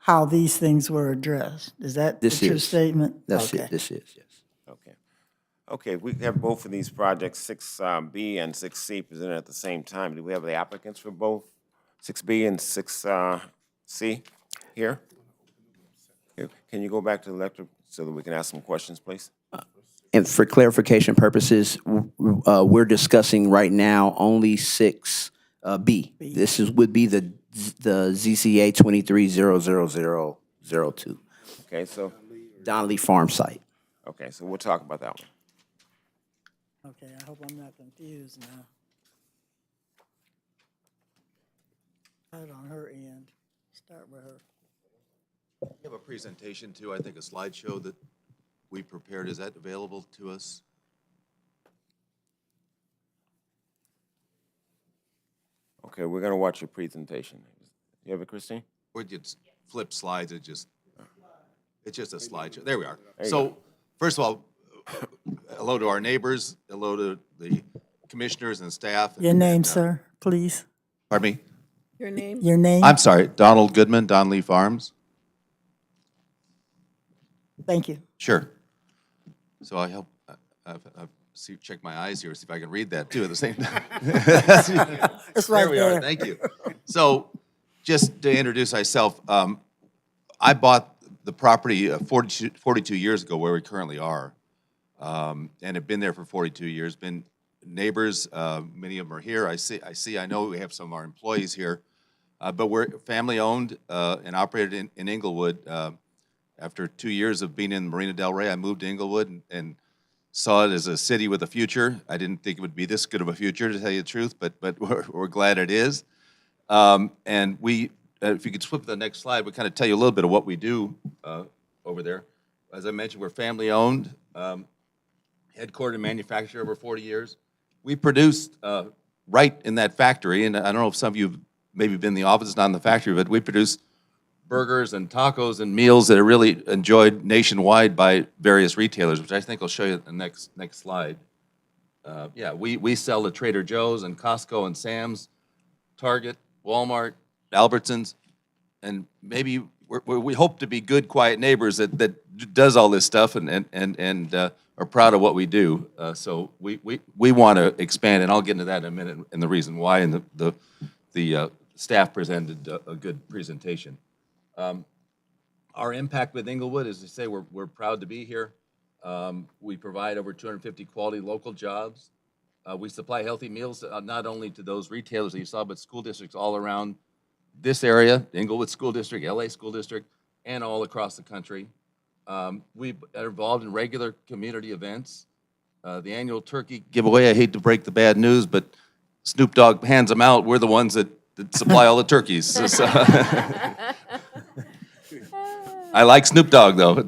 how these things were addressed? Is that
This
the true
is.
statement?
That's
Okay.
it. This is, yes.
Okay, we have both of these projects, 6B and 6C, presented at the same time. Do we have the applicants for both 6B and 6C here? Can you go back to the lecture so that we can ask some questions, please?
And for clarification purposes, we're discussing right now only 6B. This would be the ZCA 23-00002,
Okay, so
Donnelly Farm Site.
we'll talk about that one.
Okay, I hope I'm not confused now. Right on her end. Start with her.
We have a presentation too, I think a slideshow that we prepared. Is that available to us?
Okay, we're gonna watch your presentation. You have it, Christine?
Or you just flip slides, it's just a slideshow. There we are. So, first of all, hello to our neighbors, hello to the commissioners and staff.
Your name, sir, please.
Pardon me?
Your name?
Your name?
I'm sorry, Donald Goodman, Donnelly Farms.
Thank you.
Sure. So I hope, check my eyes here, see if I can read that too at the same time.
It's right
There we are,
there.
thank you. So, just to introduce myself, I bought the property 42 years ago where we currently are, and have been there for 42 years, been neighbors, many of them are here. I know we have some of our employees here, but we're family-owned and operated in Inglewood, After 2 years of being in Marina Del Rey, I moved to Inglewood and saw it as a city with a future. I didn't think it would be this good of a future, to tell you the truth, but we're glad it is. And we, if you could flip to the next slide, we kind of tell you a little bit of what we do over there. As I mentioned, we're family-owned, headquartered and manufactured over 40 years. We produce right in that factory, and I don't know if some of you have maybe been in the office, not in the factory, but we produce burgers and tacos and meals that are really enjoyed nationwide by various retailers, which I think I'll show you in the next slide. Yeah, we sell to Trader Joe's and Costco and Sam's, Target, Walmart, Albertsons, and maybe we hope to be good, quiet neighbors that does all this stuff and are proud of what we do. So we want to expand, and I'll get into that in a minute and the reason why. And the staff presented a good presentation. Our impact with Inglewood, as I say, we're proud to be here. We provide over 250 quality local jobs. We supply healthy meals not only to those retailers that you saw, but school districts all around this area, Inglewood School District, LA School District, and all across the country. We are involved in regular community events. The annual turkey giveaway, I hate to break the bad news, but Snoop Dogg hands them out. We're the ones that supply all the turkeys. So, I like Snoop Dogg, though.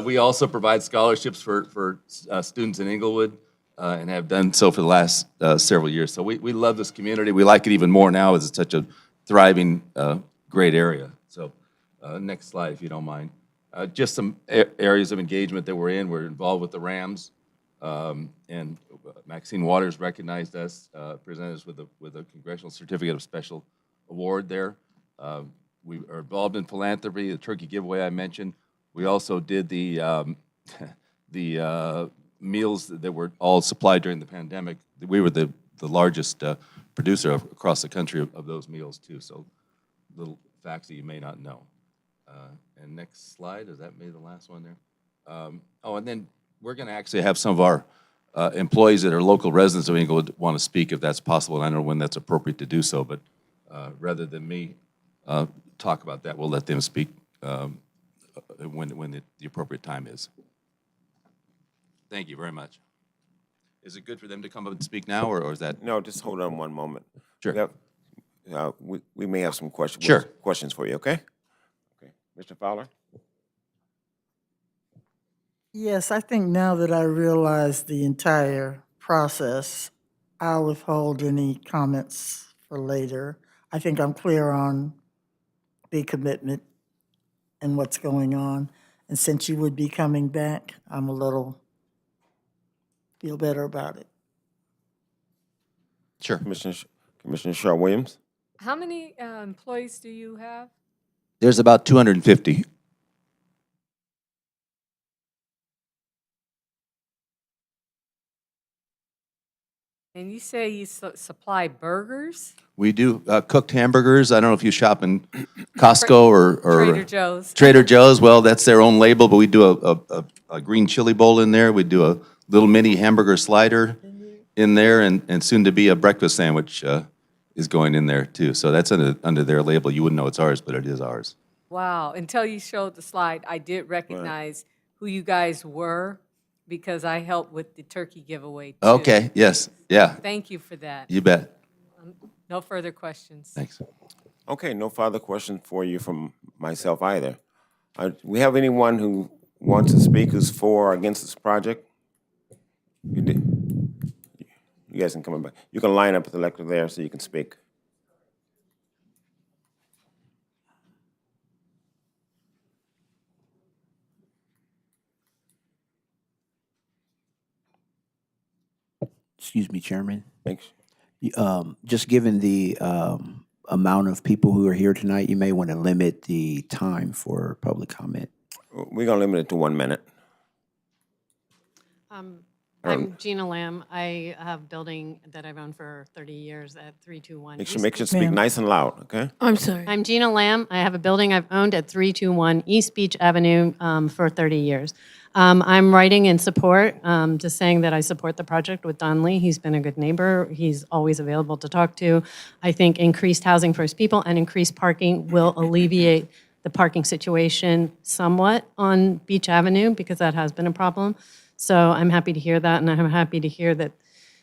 We also provide scholarships for students in Inglewood and have done so for the last several years. So we love this community. We like it even more now as it's such a thriving, great area. So next slide, if you don't mind. Just some areas of engagement that we're in. We're involved with the Rams, and Maxine Waters recognized us, presented us with a Congressional Certificate of Special Award there. We are involved in philanthropy, the turkey giveaway I mentioned. We also did the meals that were all supplied during the pandemic. We were the largest producer across the country of those meals too. So little facts that you may not know. And next slide, is that maybe the last one there? Oh, and then we're going to actually have some of our employees that are local residents of Inglewood want to speak if that's possible. And I don't know when that's appropriate to do so, but rather than me talk about that, we'll let them speak when the appropriate time is. Thank you very much. Is it good for them to come up and speak now, or is that?
No, just hold on one moment.
Sure.
We may have some questions.
Sure.
Questions for you, okay? Okay, Mr. Fowler?
Yes, I think now that I realize the entire process, I'll withhold any comments for later. I think I'm clear on the commitment and what's going on. And since you would be coming back, I'm a little, feel better about it.
Sure.
Commissioner Shaw-Williams?
How many employees do you have?
There's about 250.
And you say you supply burgers?
We do cooked hamburgers. I don't know if you shop in Costco or
Trader Joe's.
Trader Joe's. Well, that's their own label, but we do a green chili bowl in there. We do a little mini hamburger slider in there, and soon to be a breakfast sandwich is going in there too. So that's under their label. You wouldn't know it's ours, but it is ours.
Wow, until you showed the slide, I did recognize who you guys were because I helped with the turkey giveaway too.
Okay, yes, yeah,
Thank you for that.
you bet.
No further questions.
Thanks.
Okay, no further questions for you from myself either. We have anyone who wants to speak who's for or against this project? You did. You guys can come back. You can line up with the lectern there so you can speak.
Excuse me, Chairman.
Thanks.
Just given the amount of people who are here tonight, you may want to limit the time for public comment.
We're gonna limit it to 1 minute.
I'm Gina Lamb. I have a building that I've owned for 30 years at 321
Make
East
sure speak nice and loud, okay?
I'm sorry.
I'm Gina Lamb. I have a building I've owned at 321 East Beach Avenue for 30 years. I'm writing in support, just saying that I support the project with Don Lee. He's been a good neighbor. He's always available to talk to. I think increased housing for his people and increased parking will alleviate the the parking situation somewhat on Beach Avenue, because that has been a problem. So I'm happy to hear that, and I'm happy to hear that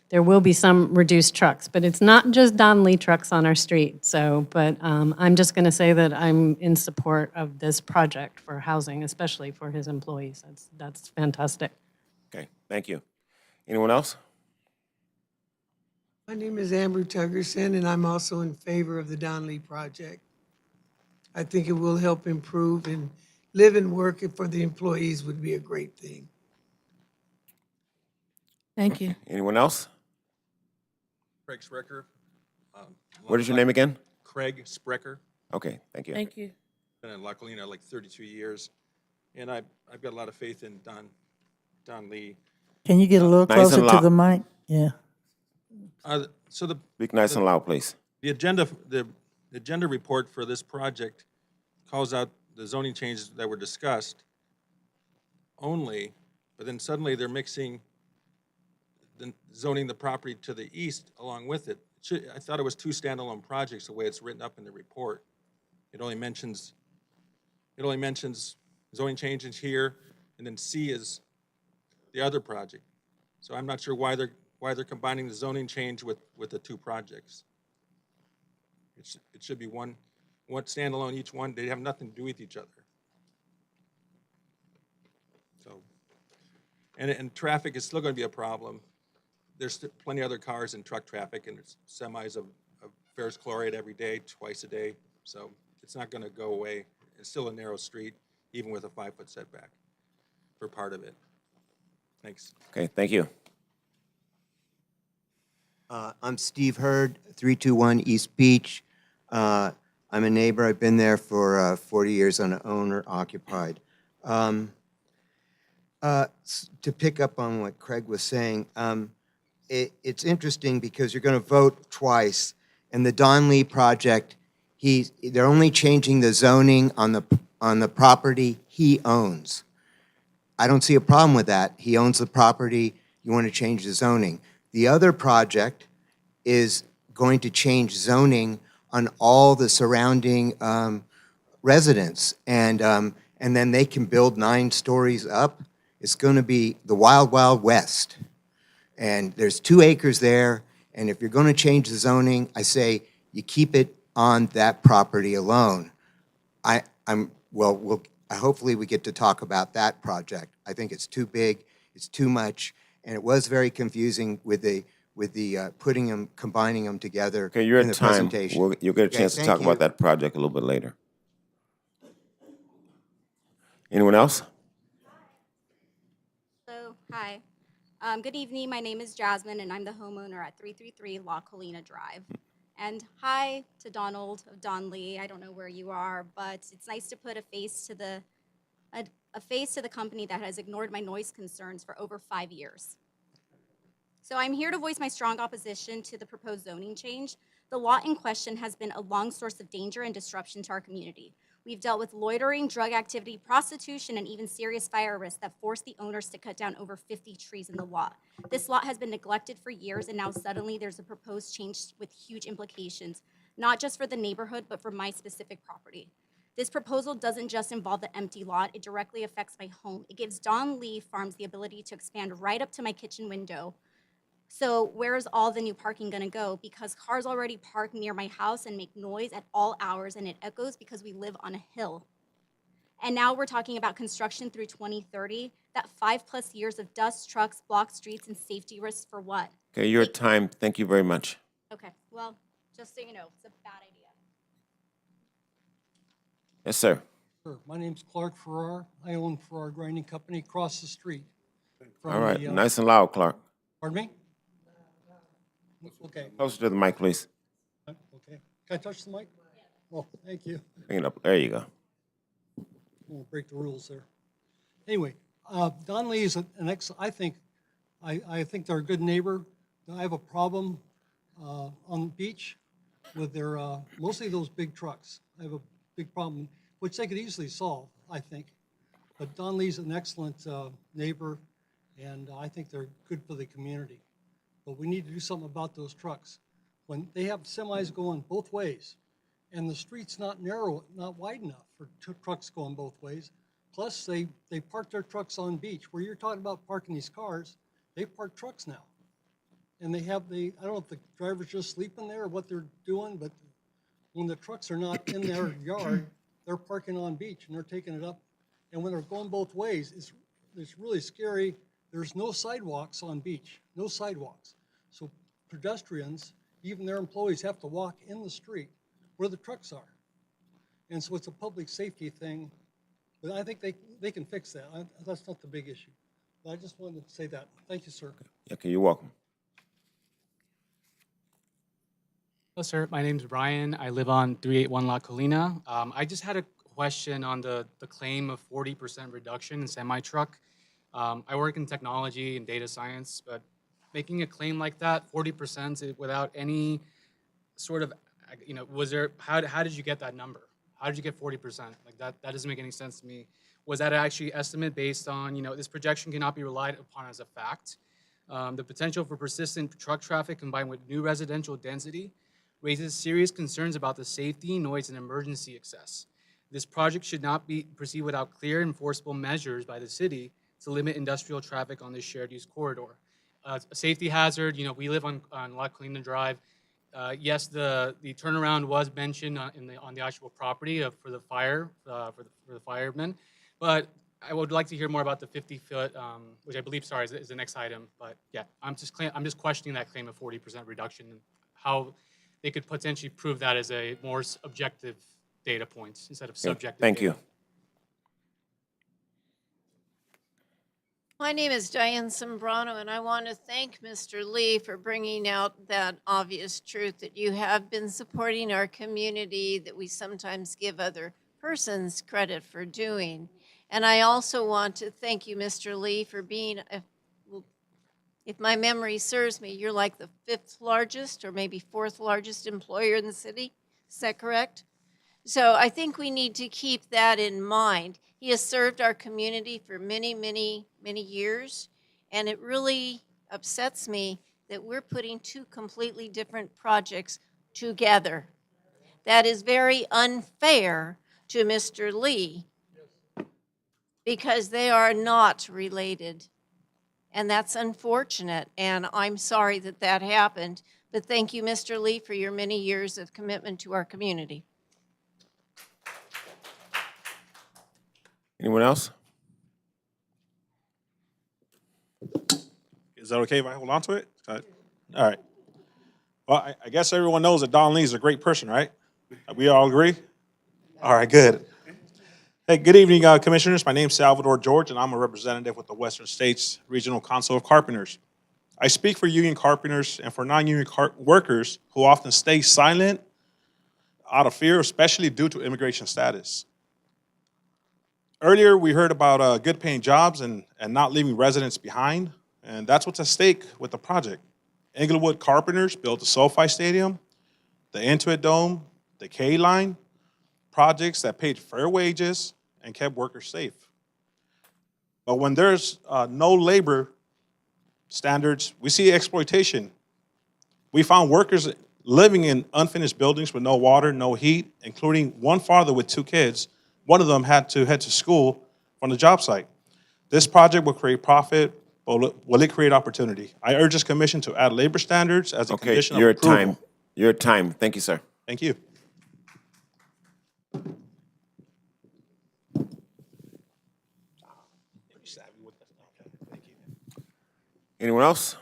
there will be some reduced trucks. But it's not just Don Lee trucks on our street. So, but I'm just going to say that I'm in support of this project for housing, especially for his employees. That's fantastic.
Okay, thank you. Anyone else?
My name is Amber Tuggerson, and I'm also in favor of the Don Lee project. I think it will help improve, and live and work for the employees would be a great thing.
Thank you.
Anyone else?
Craig Sprecher.
What is your name again?
Craig Sprecher.
Okay, thank you.
Thank you.
Been in La Colina like 32 years, and I've got a lot of faith in Don Lee.
Can you get a little
Nice and
closer to
loud.
the mic? Yeah.
So
Speak nice and loud, please.
the agenda report for this project calls out the zoning changes that were discussed only, but then suddenly they're mixing zoning the property to the east along with it. I thought it was two standalone projects the way it's written up in the report. It only mentions zoning changes here, and then C is the other project. So I'm not sure why they're combining the zoning change with the two projects. It should be one standalone, each one. They have nothing to do with each other. So, and traffic is still going to be a problem. There's plenty of other cars and truck traffic, and there's semis of ferrous chloride every day, twice a day. So it's not going to go away. It's still a narrow street, even with a 5-foot setback for part of it. Thanks.
Okay, thank you.
I'm Steve Hurd, 321 East Beach. I'm a neighbor. I've been there for 40 years on an owner-occupied. To pick up on what Craig was saying, it's interesting because you're going to vote twice. And the Don Lee project, they're only changing the zoning on the property he owns. I don't see a problem with that. He owns the property. You want to change the zoning. The other project is going to change zoning on all the surrounding residents, and then they can build 9 stories up. It's going to be the wild, wild west. And there's 2 acres there, and if you're going to change the zoning, I say you keep it on that property alone. Hopefully we get to talk about that project. I think it's too big, it's too much, and it was very confusing with the combining them together
Okay, you're
in
at
the
time.
presentation.
You'll get a
Okay,
chance to
thank
talk
you.
about that project a little bit later. Anyone else?
Hello, hi. Good evening, my name is Jasmine, and I'm the homeowner at 333 La Colina Drive. And hi to Donald of Don Lee. I don't know where you are, but it's nice to put a face to the company that has ignored my noise concerns for over 5 years. So I'm here to voice my strong opposition to the proposed zoning change. The lot in question has been a long source of danger and disruption to our community. We've dealt with loitering, drug activity, prostitution, and even serious fire risks that forced the owners to cut down over 50 trees in the lot. This lot has been neglected for years, and now suddenly there's a proposed change with huge implications, not just for the neighborhood, but for my specific property. This proposal doesn't just involve the empty lot, it directly affects my home. It gives Don Lee Farms the ability to expand right up to my kitchen window. So where is all the new parking gonna go? Because cars already park near my house and make noise at all hours, and it echoes because we live on a hill. And now we're talking about construction through 2030, that 5+ years of dust, trucks, blocked streets, and safety risks for what?
Okay, you're at time. Thank you very much.
Okay, well, just so you know, it's a bad idea.
Yes, sir.
Sure. My name's Clark Farrar. I own Farrar Grinding Company across the street. from
All right,
the,
nice and loud, Clark.
Pardon me? Okay,
Closer to the mic, please.
okay. Can I touch the mic? Oh, thank you.
Bring it up. There you go.
I won't break the rules there. Anyway, Don Lee is I think they're a good neighbor. I have a problem on the beach with their, mostly those big trucks. I have a big problem, which they could easily solve, I think. But Don Lee's an excellent neighbor, and I think they're good for the community. But we need to do something about those trucks. When they have semis going both ways, and the street's not narrow, not wide enough for trucks going both ways. Plus, they park their trucks on beach. Where you're talking about parking these cars, they park trucks now. And I don't know if the driver's just sleeping there or what they're doing, but when the trucks are not in their yard, they're parking on beach and they're taking it up. And when they're going both ways, it's really scary. There's no sidewalks on beach, no sidewalks. So pedestrians, even their employees, have to walk in the street where the trucks are. And so it's a public safety thing, but I think they can fix that. That's not the big issue. But I just wanted to say that. Thank you, sir.
Okay, you're welcome.
Hello, sir. My name is Brian. I live on 381 La Colina. I just had a question on the claim of 40% reduction in semi-truck. I work in technology and data science, but making a claim like that, 40% without any sort of, was there, how did you get that number? How did you get 40%? Like that doesn't make any sense to me. Was that actually estimate based on, this projection cannot be relied upon as a fact. The potential for persistent truck traffic combined with new residential density raises serious concerns about the safety, noise, and emergency excess. This project should not be proceed without clear enforceable measures by the city to limit industrial traffic on this shared use corridor. A safety hazard, we live on La Colina Drive. Yes, the turnaround was mentioned on the actual property for the fire, for the firemen, but I would like to hear more about the 50-foot, which I believe, is the next item. But yeah, I'm just questioning that claim of 40% reduction and how they could potentially prove that as a more objective data point instead of subjective
Thank
data.
you.
My name is Diane Sombrano, and I want to thank Mr. Lee for bringing out that obvious truth that you have been supporting our community that we sometimes give other persons credit for doing. And I also want to thank you, Mr. Lee, for being, if my memory serves me, you're like the 5th largest or maybe 4th largest employer in the city. Is that correct? So I think we need to keep that in mind. He has served our community for many, many, many years, and it really upsets me that we're putting two completely different projects together. That is very unfair to Mr. Lee because they are not related. And that's unfortunate, and I'm sorry that that happened. But thank you, Mr. Lee, for your many years of commitment to our community.
Anyone else?
Is that okay if I hold on to it? All right. Well, I guess everyone knows that Don Lee is a great person, right? We all agree? All right, good. Hey, good evening, Commissioners. My name's Salvador George, and I'm a representative with the Western States Regional Council of Carpenters. I speak for union carpenters and for non-union workers who often stay silent out of fear, especially due to immigration status. Earlier, we heard about good-paying jobs and not leaving residents behind, and that's what's at stake with the project. Inglewood carpenters built the SoFi Stadium, the Intuit Dome, the K-Line, projects that paid fair wages and kept workers safe. But when there's no labor standards, we see exploitation. We found workers living in unfinished buildings with no water, no heat, including one father with 2 kids. One of them had to head to school from the job site. This project will create profit, but will it create opportunity? I urge this commission to add labor standards as a condition of approval.
Your time. Thank you, sir.
Thank you.
Anyone else?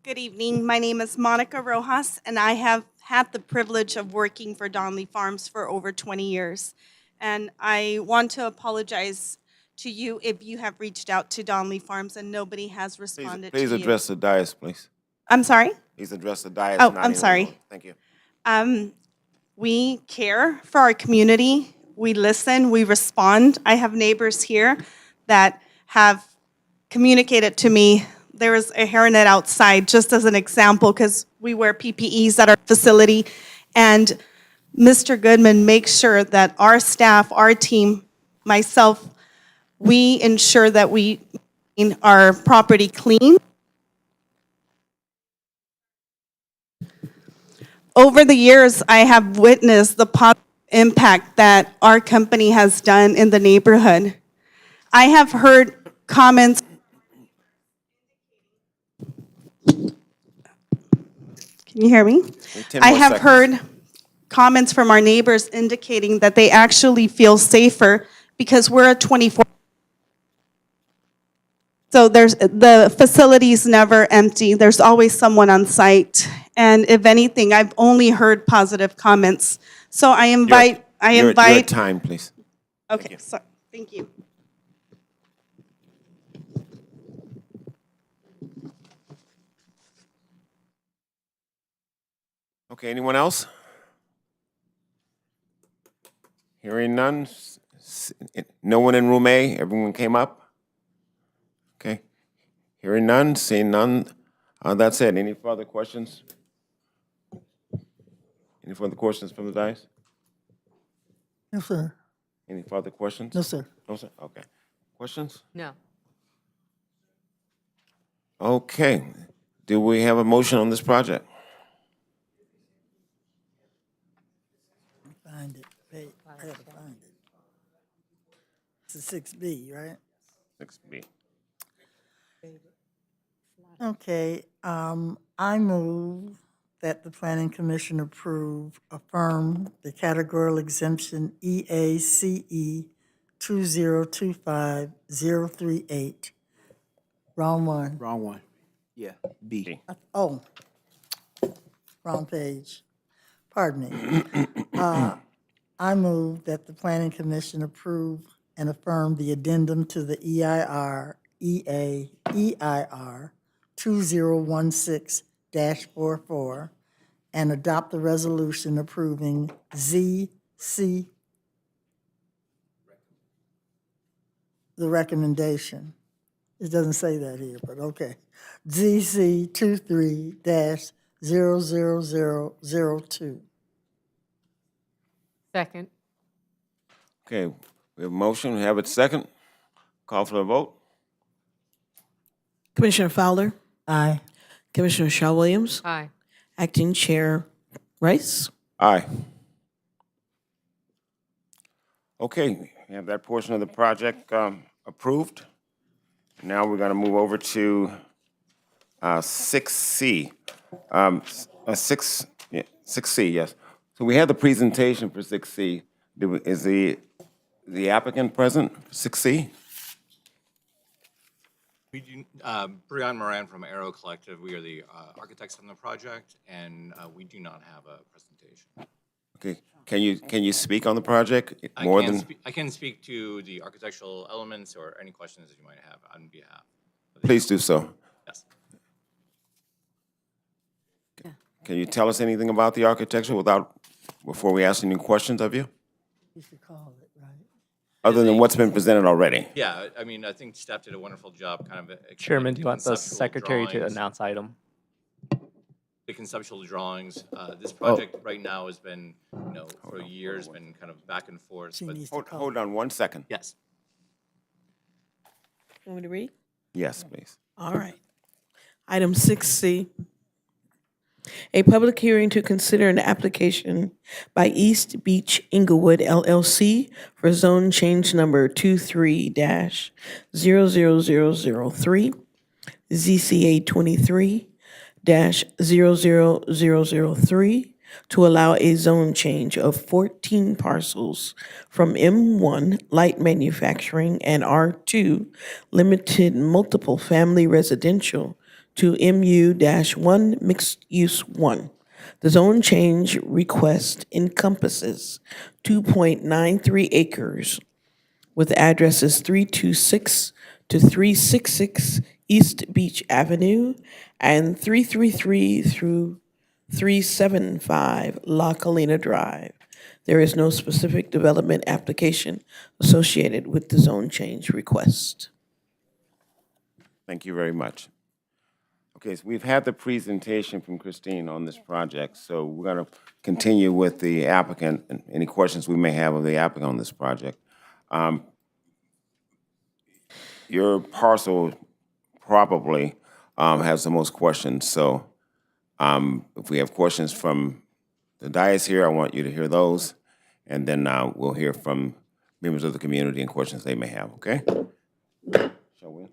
Good evening. My name is Monica Rojas, and I have had the privilege of working for Donley Farms for over 20 years. And I want to apologize to you if you have reached out to Donley Farms and nobody has responded to you.
Please address the dais, please.
I'm sorry?
Please address the dais.
Oh,
not
I'm sorry.
anyone. Thank you.
We care for our community. We listen, we respond. I have neighbors here that have communicated to me. There was a hairnet outside, just as an example, because we wear PPEs at our facility. And Mr. Goodman makes sure that our staff, our team, myself, We ensure that we maintain our property clean. Over the years, I have witnessed the positive impact that our company has done in the neighborhood. I have heard comments. Can you hear me?
10
I
more
have
seconds.
heard comments from our neighbors indicating that they actually feel safer because we're a 24. So the facility's never empty. There's always someone on site. And if anything, I've only heard positive comments. So I invite,
You're at time, please.
Okay, sorry, thank you.
Okay, anyone else? Hearing none? No one in room A? Everyone came up? Okay. Hearing none, seeing none. That's it. Any further questions? Any further questions from the dais?
No, sir.
Any further questions?
No, sir.
No, sir? Okay. Questions?
No.
Okay. Do we have a motion on this project?
Find it. Wait, I gotta find it. It's a 6B, right?
6B.
Okay, I move that the Planning Commission affirm the categorical exemption EACE 2025038. Wrong one.
Wrong one. Yeah, B.
Oh, wrong page. Pardon me. I move that the Planning Commission approve and affirm the addendum to the EIR 2016-44 and adopt the resolution approving ZC, the recommendation. It doesn't say that here, but okay. ZC 23-00002.
Second.
Okay, we have a motion, we have it second. Call for the vote.
Commissioner Fowler,
Aye.
Commissioner Shaw Williams,
Aye.
Acting Chair Rice.
Aye. Okay, we have that portion of the project approved. Now we're going to move over to 6C. 6C, yes. So we had the presentation for 6C. Is the applicant present for 6C?
We do, Brian Moran from Aero Collective. We are the architects on the project, and we do not have a presentation.
Okay, can you speak on the project
I can speak to the architectural elements or any questions that you might have on behalf.
Please do so.
Yes.
Can you tell us anything about the architecture before we ask any questions of you?
You should call it, right?
Other than what's been presented already?
Yeah, I mean, I think staff did a wonderful job kind of explaining
Chairman, do you want the
conceptual
secretary to
drawings.
announce item?
The conceptual drawings. This project right now has been, for years, been kind of back and forth. But
Hold on 1 second.
yes.
Want me to read?
Yes, please.
All right. Item 6C. A public hearing to consider an application by East Beach Inglewood LLC for zone change number 23-00003, ZCA 23-00003, to allow a zone change of 14 parcels from M1 light manufacturing and R2 limited multiple family residential to MU-1 mixed use 1. The zone change request encompasses 2.93 acres with addresses 326 to 366 East Beach Avenue and 333 through 375 La Colina Drive. There is no specific development application associated with the zone change request.
Thank you very much. Okay, so we've had the presentation from Christine on this project, so we're going to continue with the applicant and any questions we may have of the applicant on this project. your parcel probably has the most questions. So if we have questions from the dais here, I want you to hear those. And then we'll hear from members of the community and questions they may have, okay? Shall we?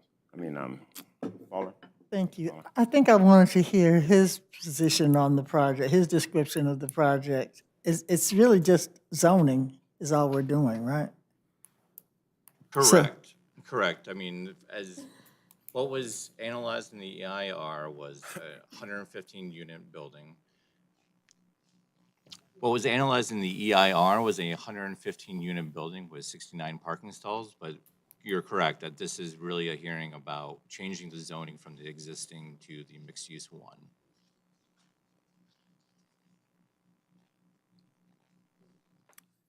Fowler?
Thank you. I think I wanted to hear his position on the project, his description of the project. It's really just zoning is all we're doing, right?
Correct, correct. I mean, as what was analyzed in the EIR was a 115-unit building. What was analyzed in the EIR was a 115-unit building with 69 parking stalls, but you're correct that this is really a hearing about changing the zoning from the existing to the mixed-use one.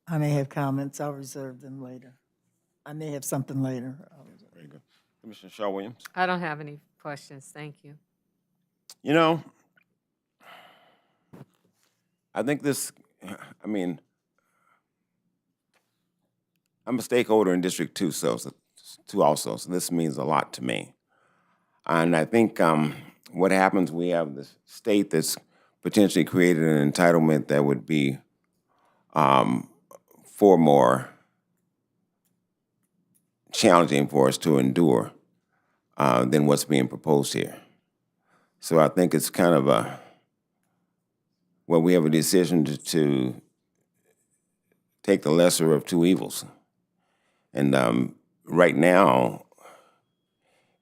I may have comments. I'll reserve them later. I may have something later.
Very good. Commissioner Shaw Williams?
I don't have any questions, thank you.
You know, I think this, I'm a stakeholder in District 2, so this means a lot to me. And I think what happens, we have this state that's potentially created an entitlement that would be far more challenging for us to endure than what's being proposed here. So I think it's kind of we have a decision to take the lesser of two evils. And right now,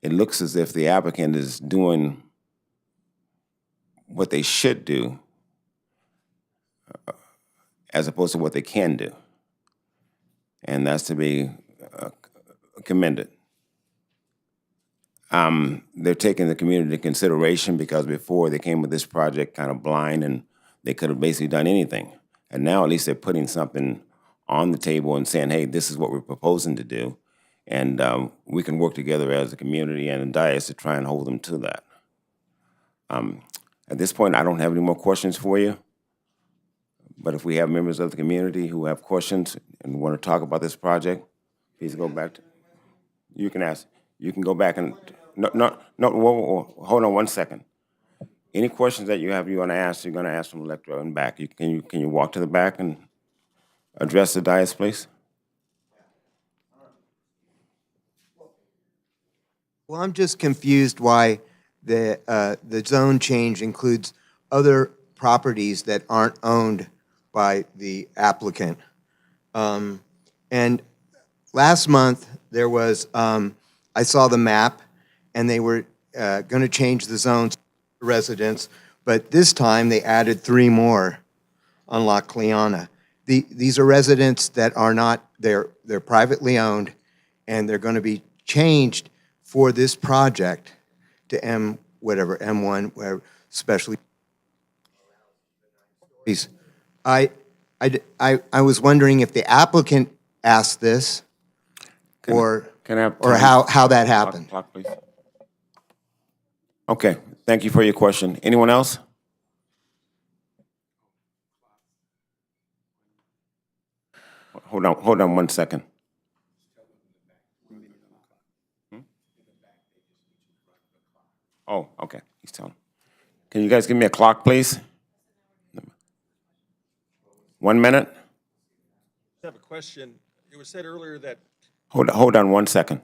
it looks as if the applicant is doing what they should do as opposed to what they can do. And that's to be commended. They're taking the community into consideration because before they came with this project kind of blind and they could have basically done anything. And now at least they're putting something on the table and saying, hey, this is what we're proposing to do. And we can work together as a community and a dais to try and hold them to that. At this point, I don't have any more questions for you. But if we have members of the community who have questions and want to talk about this project, please go back. You can ask. You can go back and, whoa, hold on 1 second. Any questions that you have you want to ask, you're going to ask from the lectern and back. Can you walk to the back and address the dais, please?
Well, I'm just confused why the zone change includes other properties that aren't owned by the applicant. And last month, there was, I saw the map, and they were going to change the zones to residents, but this time they added 3 more on La Cleana. These are residents that are not, they're privately owned, and they're going to be changed for this project to M1, whatever, especially. I was wondering if the applicant asked this, or how that happened.
Clock, please. Okay, thank you for your question. Anyone else? Hold on 1 second. Oh, okay, he's telling. Can you guys give me a clock, please? 1 minute?
I have a question. It was said earlier that.
Hold on 1 second.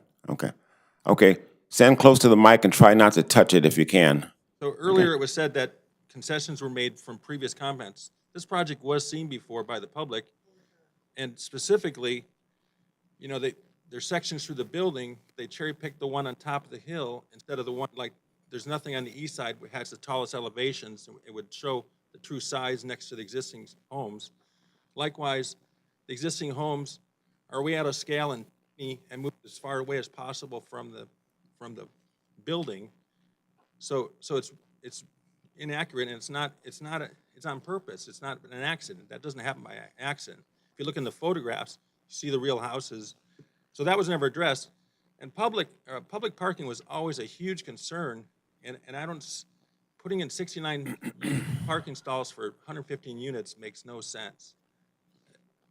Okay. Stand close to the mic and try not to touch it if you can.
So earlier it was said that concessions were made from previous comments. This project was seen before by the public, and specifically, you know, there's sections through the building, they cherry-picked the one on top of the hill instead of the one, like, there's nothing on the east side which has the tallest elevations. It would show the true size next to the existing homes. Likewise, the existing homes are way out of scale and moved as far away as possible from the building. So it's inaccurate, and it's on purpose. It's not an accident. That doesn't happen by accident. If you look in the photographs, you see the real houses. So that was never addressed. And public parking was always a huge concern. And I don't, putting in 69 parking stalls for 115 units makes no sense.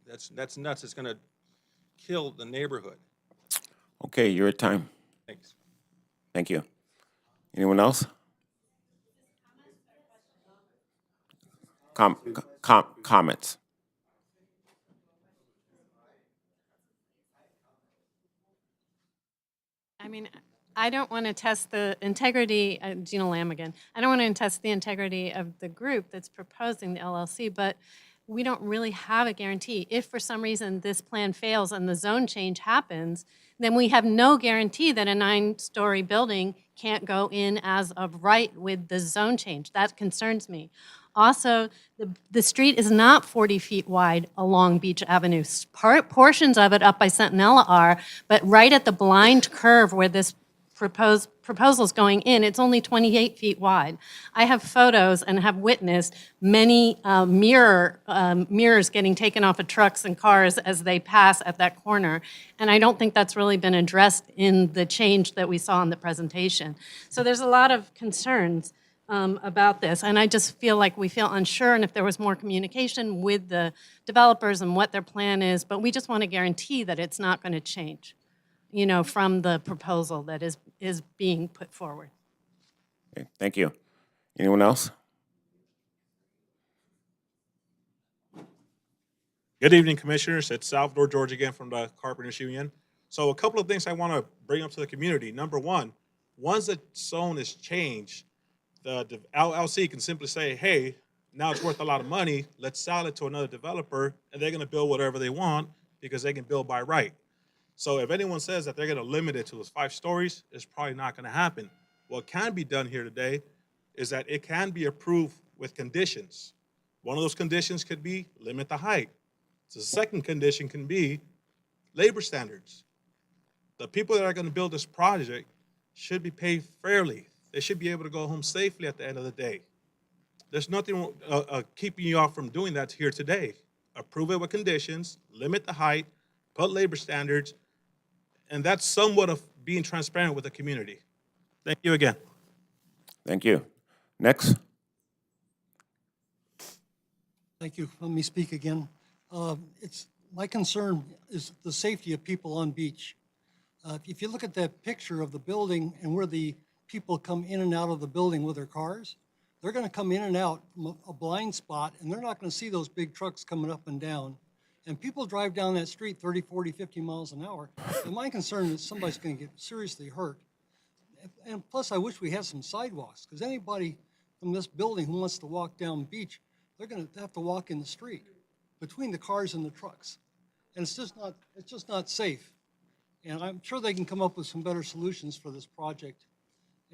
That's nuts. It's going to kill the neighborhood.
Okay, you're at time.
Thanks.
Thank you. Anyone else? Comments?
I mean, I don't want to test the integrity, Gina Lamb again. I don't want to test the integrity of the group that's proposing the LLC, but we don't really have a guarantee. If for some reason this plan fails and the zone change happens, then we have no guarantee that a 9-story building can't go in as of right with the zone change. That concerns me. Also, the street is not 40 feet wide along Beach Avenue. Portions of it up by Centinela are, but right at the blind curve where this proposal's going in, it's only 28 feet wide. I have photos and have witnessed many mirrors getting taken off of trucks and cars as they pass at that corner, and I don't think that's really been addressed in the change that we saw in the presentation. So there's a lot of concerns about this, and I just feel like we feel unsure, and if there was more communication with the developers and what their plan is, but we just want to guarantee that it's not going to change, you know, from the proposal that is being put forward.
Okay, thank you. Anyone else?
Good evening, Commissioners. It's Salvador George again from the Carpenters Union. So a couple of things I want to bring up to the community. Number one, once the zone is changed, the LLC can simply say, hey, now it's worth a lot of money, let's sell it to another developer, and they're going to build whatever they want because they can build by right. So if anyone says that they're going to limit it to those 5 stories, it's probably not going to happen. What can be done here today is that it can be approved with conditions. One of those conditions could be limit the height. So the second condition can be labor standards. The people that are going to build this project should be paid fairly. They should be able to go home safely at the end of the day. There's nothing keeping you off from doing that here today. Approve it with conditions, limit the height, put labor standards, and that's somewhat of being transparent with the community. Thank you again.
Thank you. Next.
Thank you. Let me speak again. My concern is the safety of people on beach. If you look at that picture of the building and where the people come in and out of the building with their cars, they're going to come in and out from a blind spot, and they're not going to see those big trucks coming up and down. And people drive down that street 30, 40, 50 miles an hour. And my concern is somebody's going to get seriously hurt. And plus, I wish we had some sidewalks, because anybody from this building who wants to walk down beach, they're going to have to walk in the street between the cars and the trucks. And it's just not safe. And I'm sure they can come up with some better solutions for this project.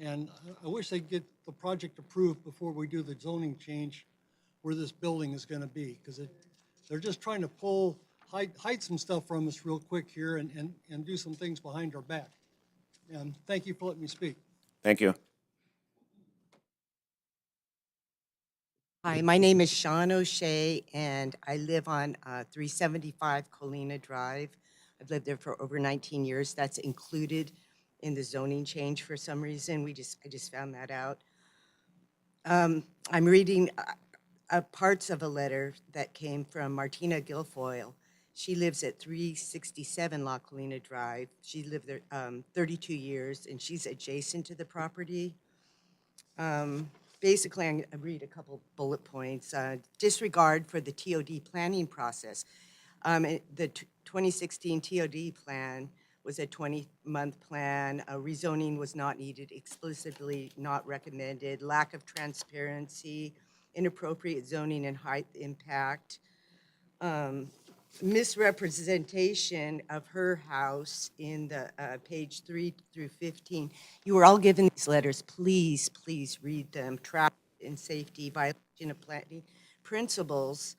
And I wish they'd get the project approved before we do the zoning change where this building is going to be, because they're just trying to hide some stuff from us real quick here and do some things behind our back. And thank you for letting me speak.
Thank you.
Hi, my name is Sean O'Shea, and I live on 375 Colina Drive. I've lived there for over 19 years. That's included in the zoning change for some reason. I just found that out. I'm reading parts of a letter that came from Martina Guilfoyle. She lives at 367 La Colina Drive. She lived there 32 years, and she's adjacent to the property. Basically, I'm going to read a couple bullet points. Disregard for the TOD planning process. The 2016 TOD plan was a 20-month plan. Rezoning was not needed, explicitly not recommended. Lack of transparency, inappropriate zoning and height impact. Misrepresentation of her house in the page 3 through 15. You were all given these letters. Please, please read them. Traffic and safety, violation of planning principles.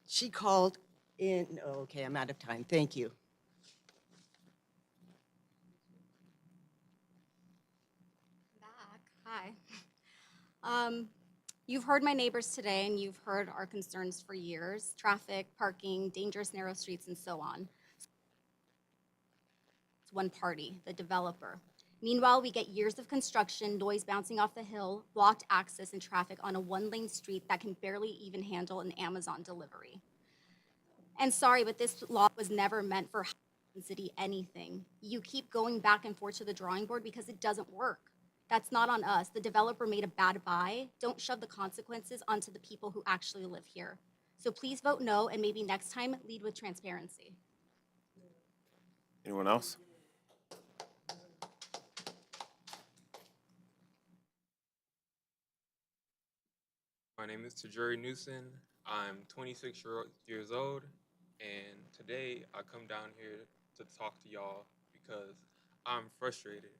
She called in, okay, I'm out of time. Thank you.
Hi. You've heard my neighbors today, and you've heard our concerns for years: traffic, parking, dangerous narrow streets, and so on. It's one party, the developer. Meanwhile, we get years of construction, noise bouncing off the hill, blocked access and traffic on a 1-lane street that can barely even handle an Amazon delivery. And sorry, but this law was never meant for density anything. You keep going back and forth to the drawing board because it doesn't work. That's not on us. The developer made a bad buy. Don't shove the consequences onto the people who actually live here. So please vote no, and maybe next time lead with transparency.
Anyone else?
My name is Tajuri Newson. I'm 26 years old, and today I come down here to talk to y'all because I'm frustrated.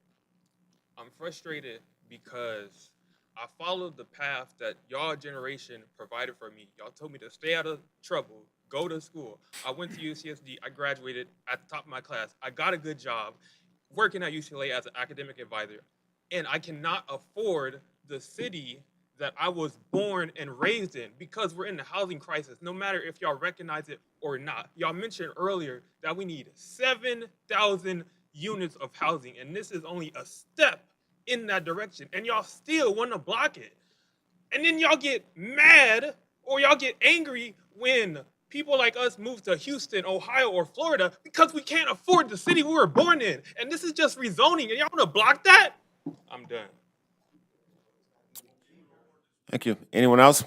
I'm frustrated because I followed the path that y'all generation provided for me. Y'all told me to stay out of trouble, go to school. I went to UCSD, I graduated at the top of my class. I got a good job working at UCLA as an academic advisor. And I cannot afford the city that I was born and raised in because we're in the housing crisis, no matter if y'all recognize it or not. Y'all mentioned earlier that we need 7,000 units of housing, and this is only a step in that direction, and y'all still want to block it. And then y'all get mad or y'all get angry when people like us move to Houston, Ohio, or Florida because we can't afford the city we were born in. And this is just rezoning, and y'all want to block that? I'm done.
Thank you. Anyone else?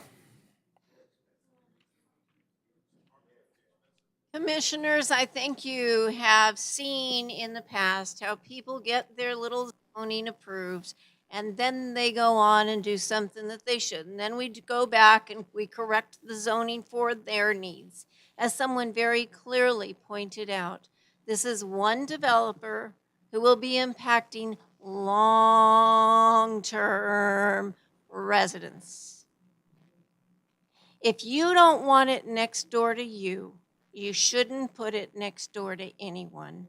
Commissioners, I think you have seen in the past how people get their little zoning approved and then they go on and do something that they shouldn't. Then we go back and we correct the zoning for their needs. As someone very clearly pointed out, this is one developer who will be impacting long-term residents. If you don't want it next door to you, you shouldn't put it next door to anyone.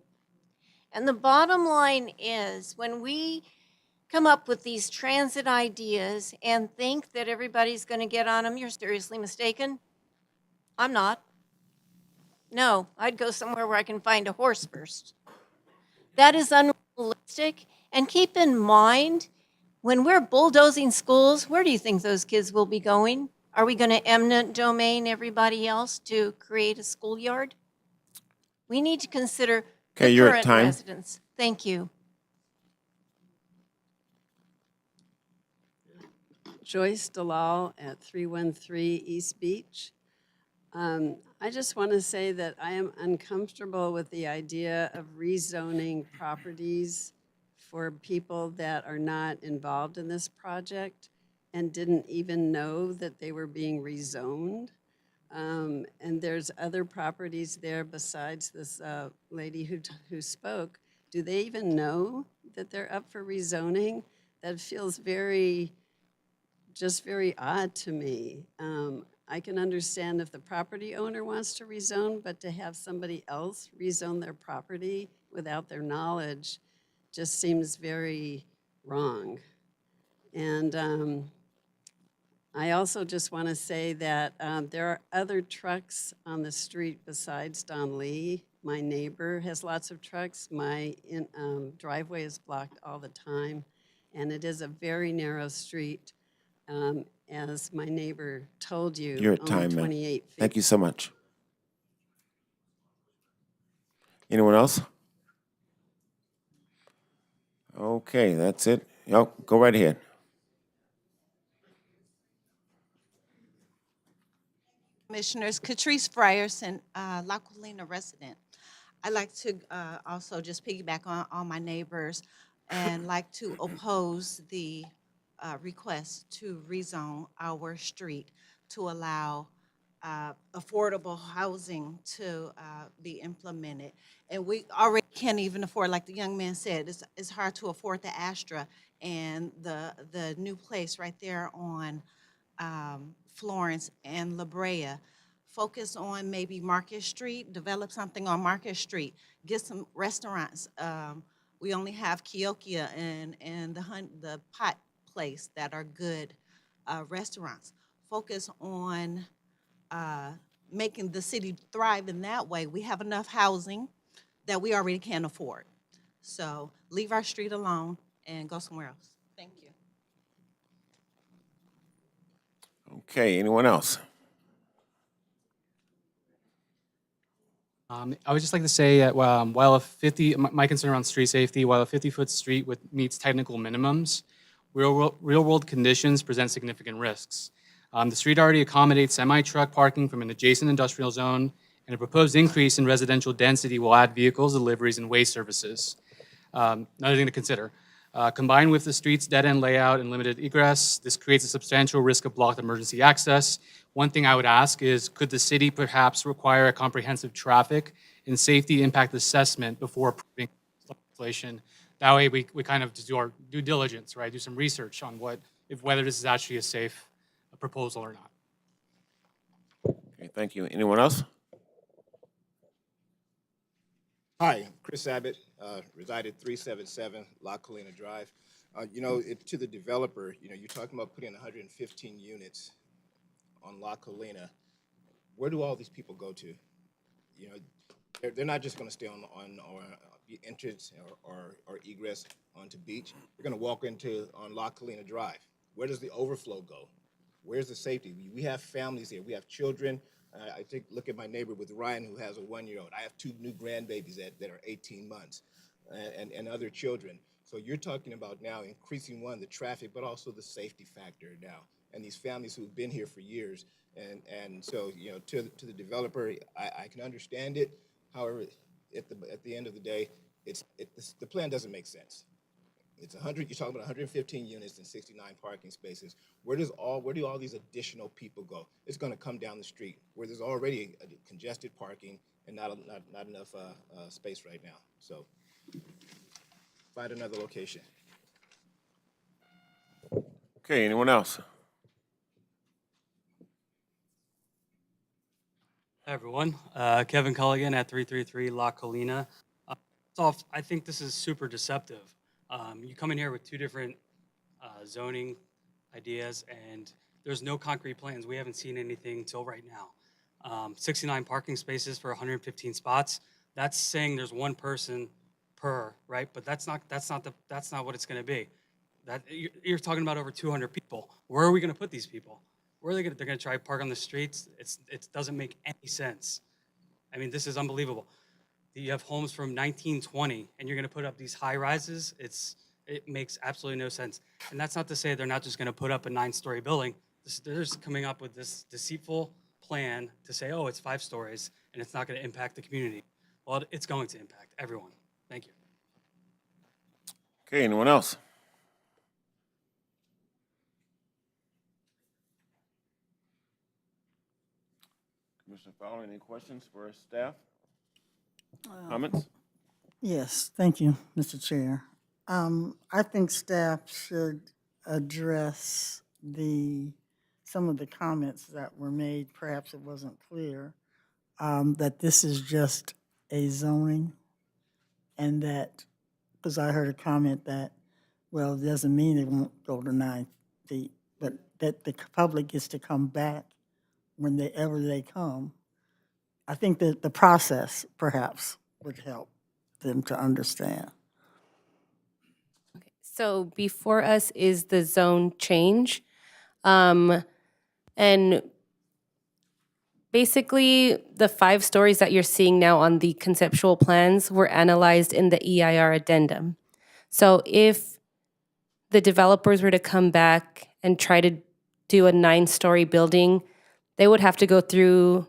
And the bottom line is when we come up with these transit ideas and think that everybody's going to get on them, you're seriously mistaken. I'm not. No, I'd go somewhere where I can find a horse first. That is unrealistic. And keep in mind, when we're bulldozing schools, where do you think those kids will be going? Are we going to eminent domain everybody else to create a schoolyard? We need to consider
Okay,
the
you're at
current
time.
residents. Thank you.
Joyce Dalal at 313 East Beach. I just want to say that I am uncomfortable with the idea of rezoning properties for people that are not involved in this project and didn't even know that they were being rezoned. And there's other properties there besides this lady who spoke. Do they even know that they're up for rezoning? That feels very odd to me. I can understand if the property owner wants to rezone, but to have somebody else rezone their property without their knowledge just seems very wrong. And I also just want to say that there are other trucks on the street besides Don Lee. My neighbor has lots of trucks. My driveway is blocked all the time, and it is a very narrow street. As my neighbor told you,
You're at
only
time, ma'am.
28 feet.
Thank you so much. Anyone else? Okay, that's it. Yep, go right ahead.
Commissioners, Catrice Frierson, La Colina resident. I'd like to also just piggyback on my neighbors and like to oppose the request to rezone our street to allow affordable housing to be implemented. And we already can't even afford, like the young man said, it's hard to afford the Astra and the new place right there on Florence and La Brea. Focus on maybe Market Street, develop something on Market Street, get some restaurants. We only have Kiokia and the Pot Place that are good restaurants. Focus on making the city thrive in that way. We have enough housing that we already can't afford. So leave our street alone and go somewhere else. Thank you.
Okay, anyone else?
I would just like to say that while a 50, my concern around street safety, while a 50-foot street meets technical minimums, real-world conditions present significant risks. The street already accommodates semi-truck parking from an adjacent industrial zone, and a proposed increase in residential density will add vehicles, deliveries, and waste services. Another thing to consider. Combined with the street's dead-end layout and limited egress, this creates a substantial risk of blocked emergency access. One thing I would ask is, could the city perhaps require a comprehensive traffic and safety impact assessment before approving legislation? That way we kind of just do our due diligence, right? Do some research on whether this is actually a safe proposal or not.
Okay, thank you. Anyone else?
Hi, Chris Abbott, reside at 377 La Colina Drive. To the developer, you're talking about putting 115 units on La Colina. Where do all these people go to? They're not just going to stay on the entrance or egress onto beach. They're going to walk on La Colina Drive. Where does the overflow go? Where's the safety? We have families here. We have children. Look at my neighbor with Ryan, who has a 1-year-old. I have 2 new grandbabies that are 18 months and other children. So you're talking about now increasing, the traffic, but also the safety factor now. And these families who've been here for years. And so, to the developer, I can understand it. However, at the end of the day, the plan doesn't make sense. It's 100. You're talking about 115 units and 69 parking spaces. Where do all these additional people go? It's going to come down the street where there's already congested parking and not enough space right now. So find another location.
Okay, anyone else?
Hi, everyone. Kevin Culligan at 333 La Colina. I think this is super deceptive. You come in here with 2 different zoning ideas, and there's no concrete plans. We haven't seen anything till right now. 69 parking spaces for 115 spots. That's saying there's 1 person per, right? But that's not what it's going to be. You're talking about over 200 people. Where are we going to put these people? Where are they going to? They're going to try to park on the streets. It doesn't make any sense. I mean, this is unbelievable. You have homes from 1920, and you're going to put up these high rises. It makes absolutely no sense. And that's not to say they're not just going to put up a 9-story building. They're just coming up with this deceitful plan to say, oh, it's 5 stories, and it's not going to impact the community. Well, it's going to impact everyone. Thank you.
Okay, anyone else? Commissioner Fowler, any questions for staff? Comments?
Yes, thank you, Mr. Chair. I think staff should address some of the comments that were made, perhaps it wasn't clear, that this is just a zoning, and that, because I heard a comment that, well, it doesn't mean it won't go to 9 feet, but that the public gets to come back whenever they come. I think that the process perhaps would help them to understand.
So before us is the zone change. And basically, the 5 stories that you're seeing now on the conceptual plans were analyzed in the EIR addendum. So if the developers were to come back and try to do a 9-story building, they would have to go through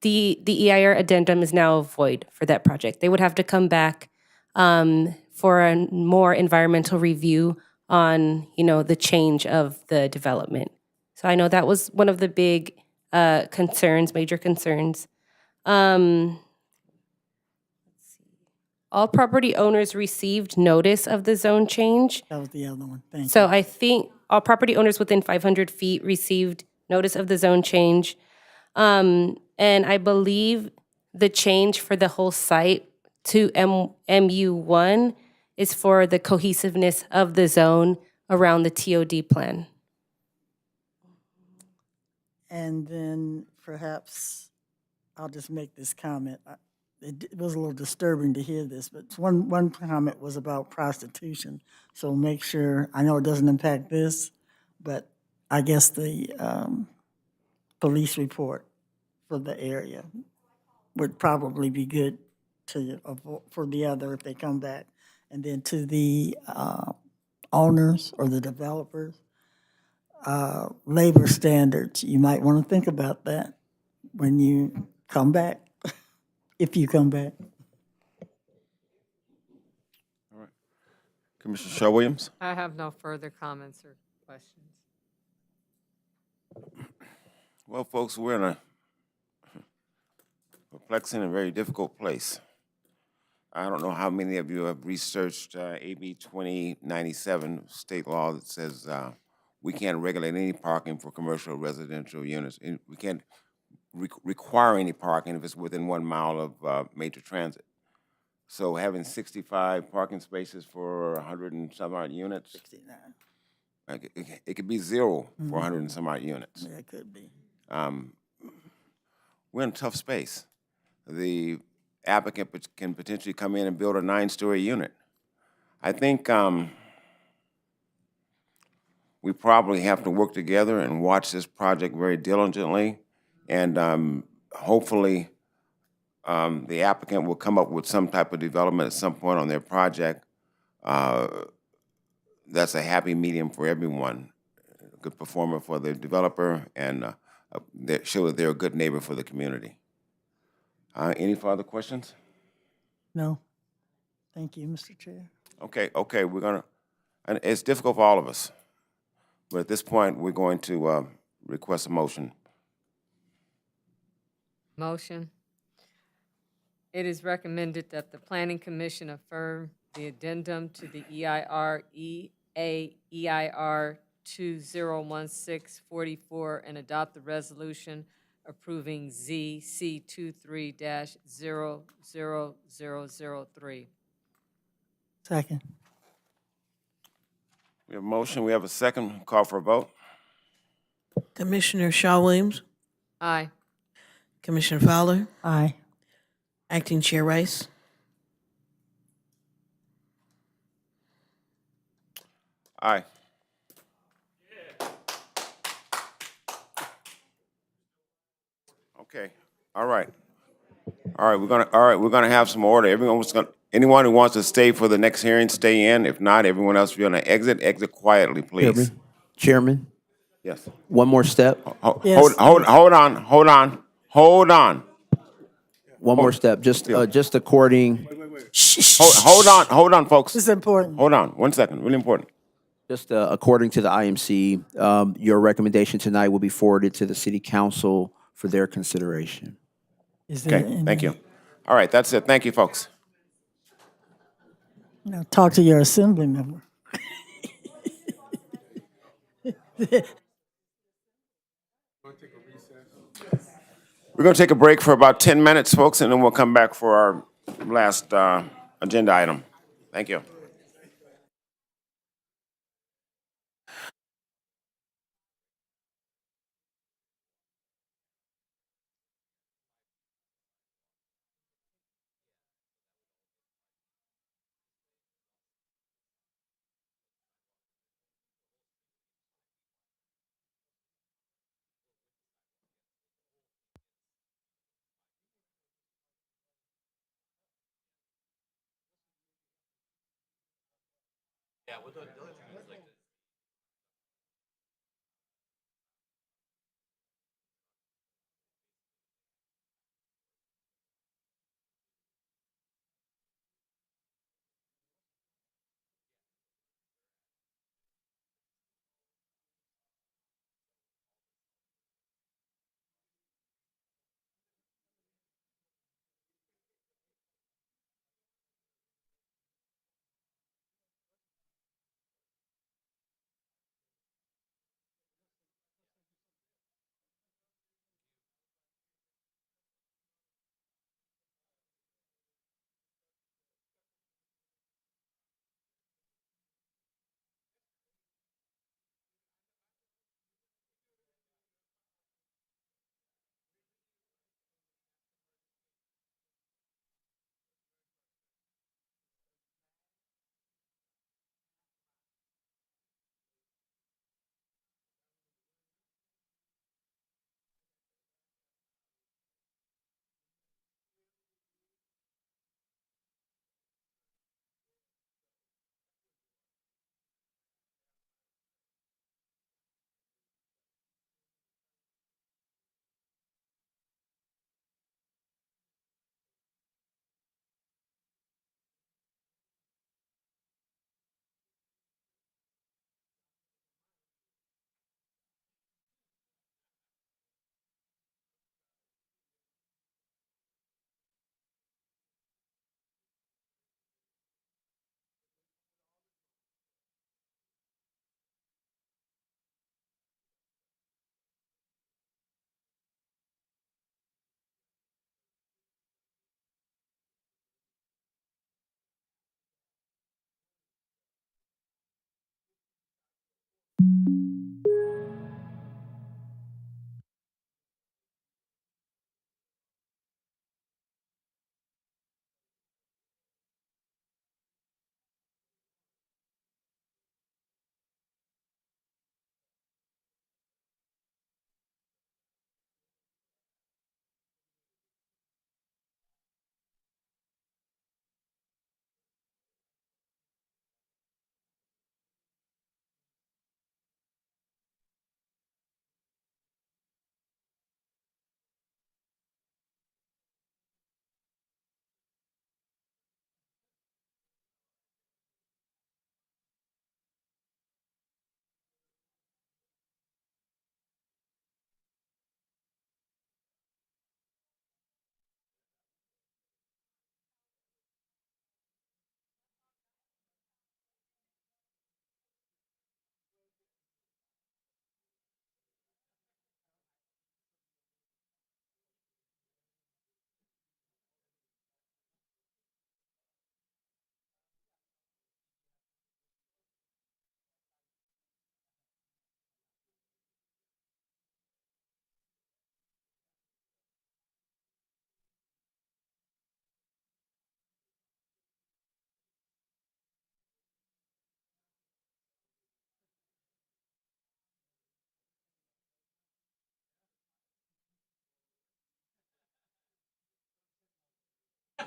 the EIR addendum is now void for that project. They would have to come back for a more environmental review on, the change of the development. So I know that was one of the big major concerns. All property owners received notice of the zone change.
That was the other one, thank you.
So I think all property owners within 500 feet received notice of the zone change. And I believe the change for the whole site to MU1 is for the cohesiveness of the zone around the TOD plan.
And then perhaps I'll just make this comment. It was a little disturbing to hear this, but one comment was about prostitution. So make sure, I know it doesn't impact this, but I guess the police report for the area. would probably be good for the other if they come back. And then to the owners or the developers, labor standards, you might want to think about that when you come back, if you come back.
Commissioner Shaw Williams?
I have no further comments or questions.
Well, folks, we're in a perplexing and very difficult place. I don't know how many of you have researched AB 2097, state law that says we can't regulate any parking for commercial residential units. And we can't require any parking if it's within 1 mile of major transit. So having 65 parking spaces for 100 and some odd units,
69.
it could be zero for 100 and some odd units.
Yeah, it could be.
We're in a tough space. The applicant can potentially come in and build a 9-story unit. I think we probably have to work together and watch this project very diligently, and hopefully the applicant will come up with some type of development at some point on their project that's a happy medium for everyone, a good performer for the developer, and show that they're a good neighbor for the community. Any further questions?
No. Thank you, Mr. Chair.
Okay, we're gonna, and it's difficult for all of us, but at this point, we're going to request a motion.
Motion. It is recommended that the Planning Commission affirm the addendum to the EIR 201644 and adopt the resolution approving ZC 23-00003.
Second.
We have a motion, we have a second, call for a vote.
Commissioner Shaw Williams,
Aye.
Commissioner Fowler,
Aye.
Acting Chair Rice.
Aye. Okay, all right, we're gonna have some order. Anyone who wants to stay for the next hearing, stay in. If not, everyone else, if you're gonna exit quietly, please.
Chairman,
Yes.
one more step.
Yes,
Hold on.
One more step. Just according,
Hold on, folks.
This is important.
Hold on, 1 second, really important.
just according to the IMC, your recommendation tonight will be forwarded to the City Council for their consideration.
Is there
Okay, thank you. All right, that's it. Thank you, folks.
Now, talk to your assembly member.
We're going to take a break for about 10 minutes, folks, and then we'll come back for our last agenda item. Thank you.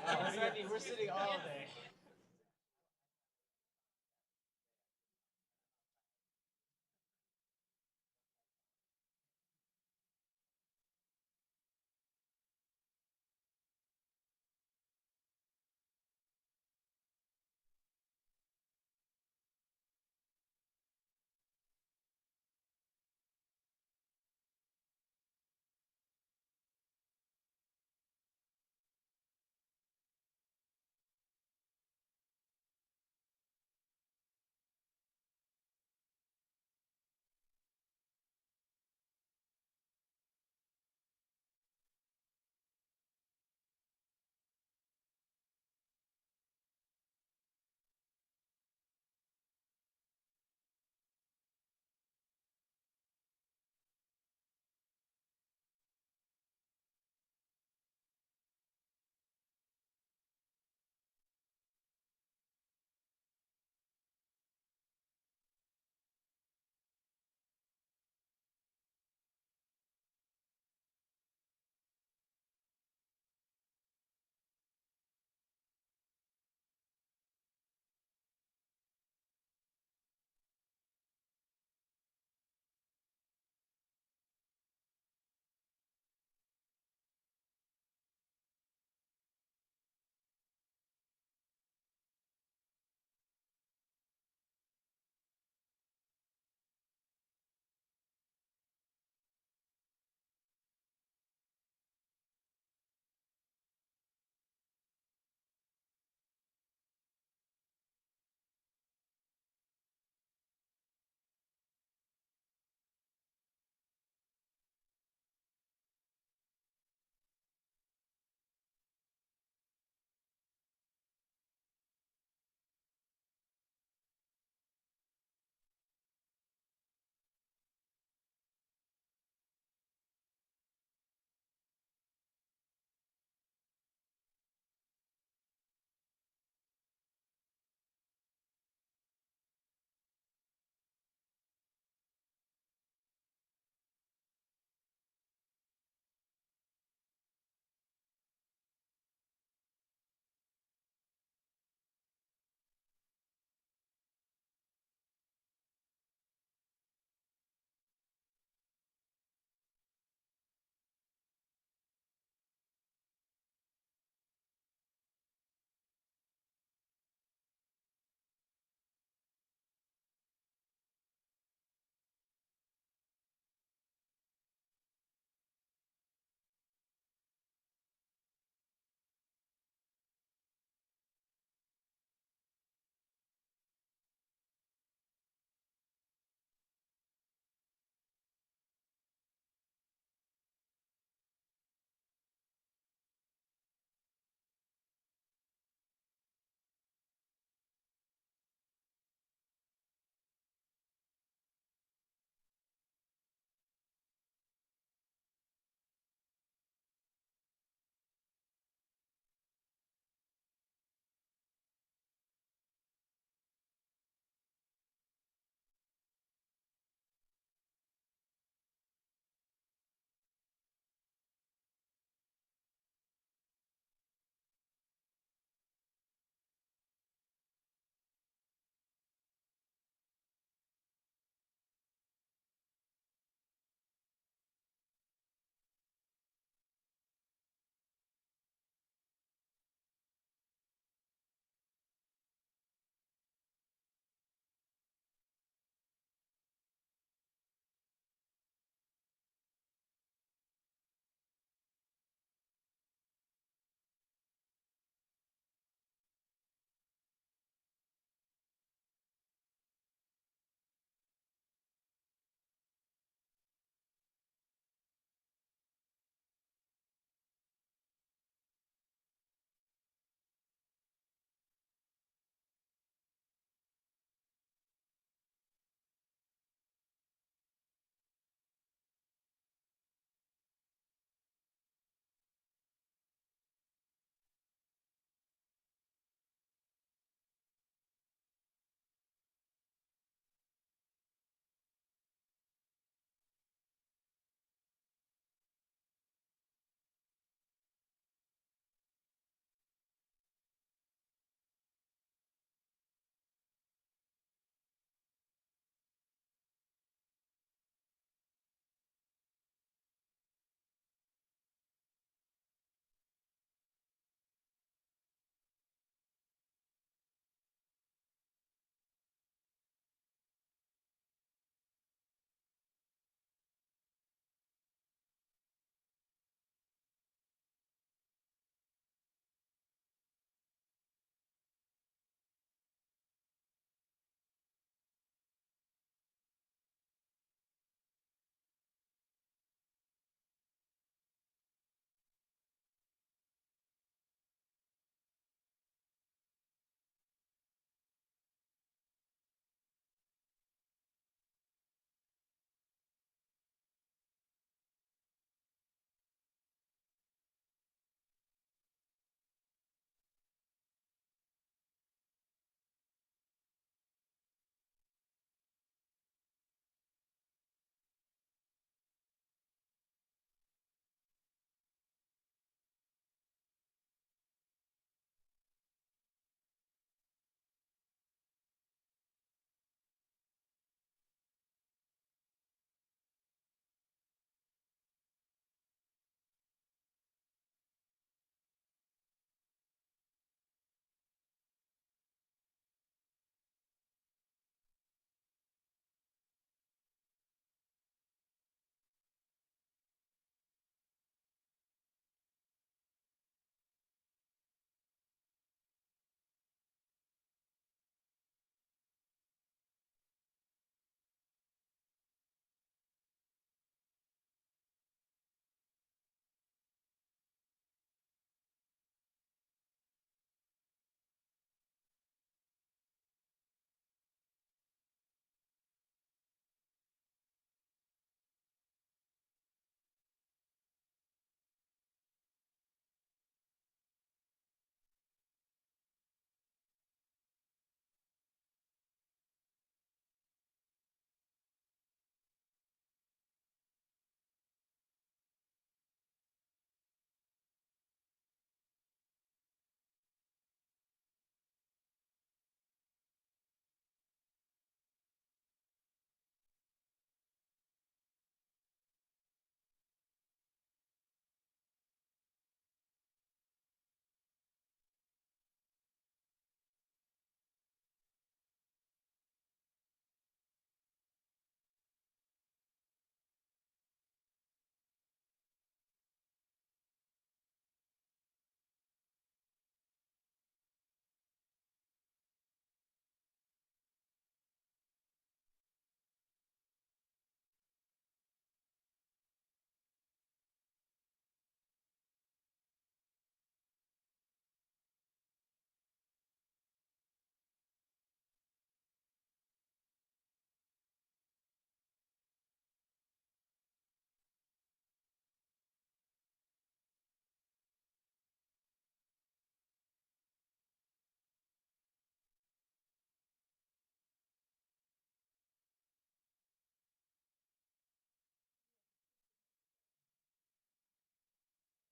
We're sitting all day.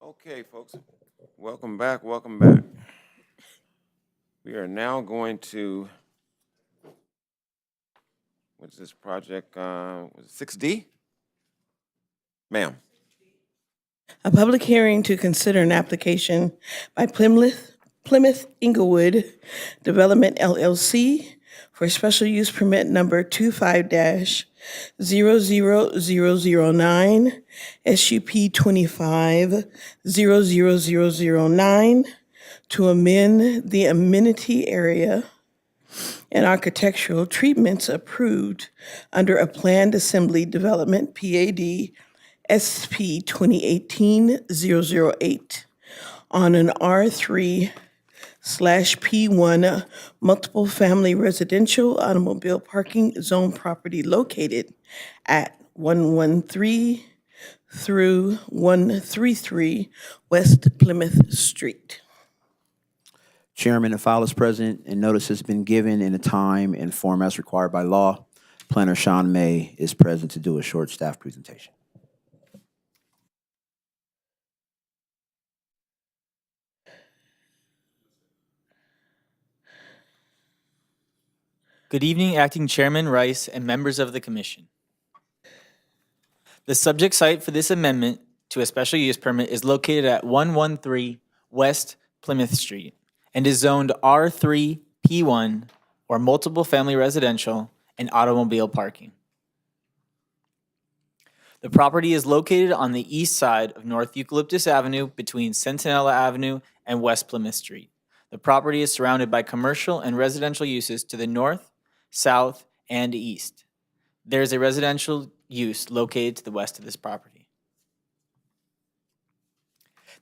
Okay, folks, welcome back, welcome back. We are now going to, what's this project, 6D? Ma'am.
A public hearing to consider an application by Plymouth Inglewood Development LLC for special use permit number 25-00009, SUP 25-00009, to amend the amenity area and architectural treatments approved under a planned assembly development, PAD, SP 2018-008, on an R3/P1 multiple family residential automobile parking zone property located at 113 through 133 West Plymouth Street.
Chairman, the file is present and notice has been given in a time and form as required by law. Planner Sean May is present to do a short staff presentation.
Good evening, Acting Chairman Rice and members of the Commission. The subject site for this amendment to a special use permit is located at 113 West Plymouth Street and is zoned R3P1, or multiple family residential and automobile parking. The property is located on the east side of North Eucalyptus Avenue between Centinela Avenue and West Plymouth Street. The property is surrounded by commercial and residential uses to the north, south, and east. There is a residential use located to the west of this property.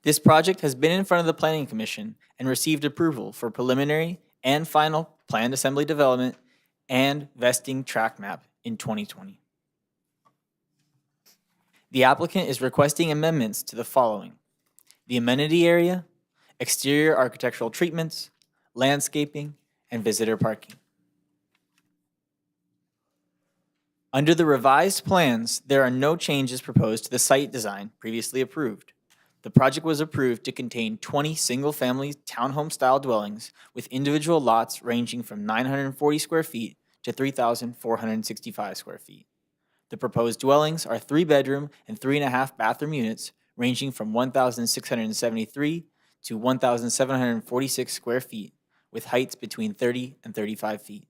This project has been in front of the Planning Commission and received approval for preliminary and final planned assembly development and vesting tract map in 2020. The applicant is requesting amendments to the following: the amenity area, exterior architectural treatments, landscaping, and visitor parking. Under the revised plans, there are no changes proposed to the site design previously approved. The project was approved to contain 20 single-family townhome-style dwellings with individual lots ranging from 940 square feet to 3,465 square feet. The proposed dwellings are 3-bedroom and 3.5-bathroom units ranging from 1,673 to 1,746 square feet with heights between 30 and 35 feet.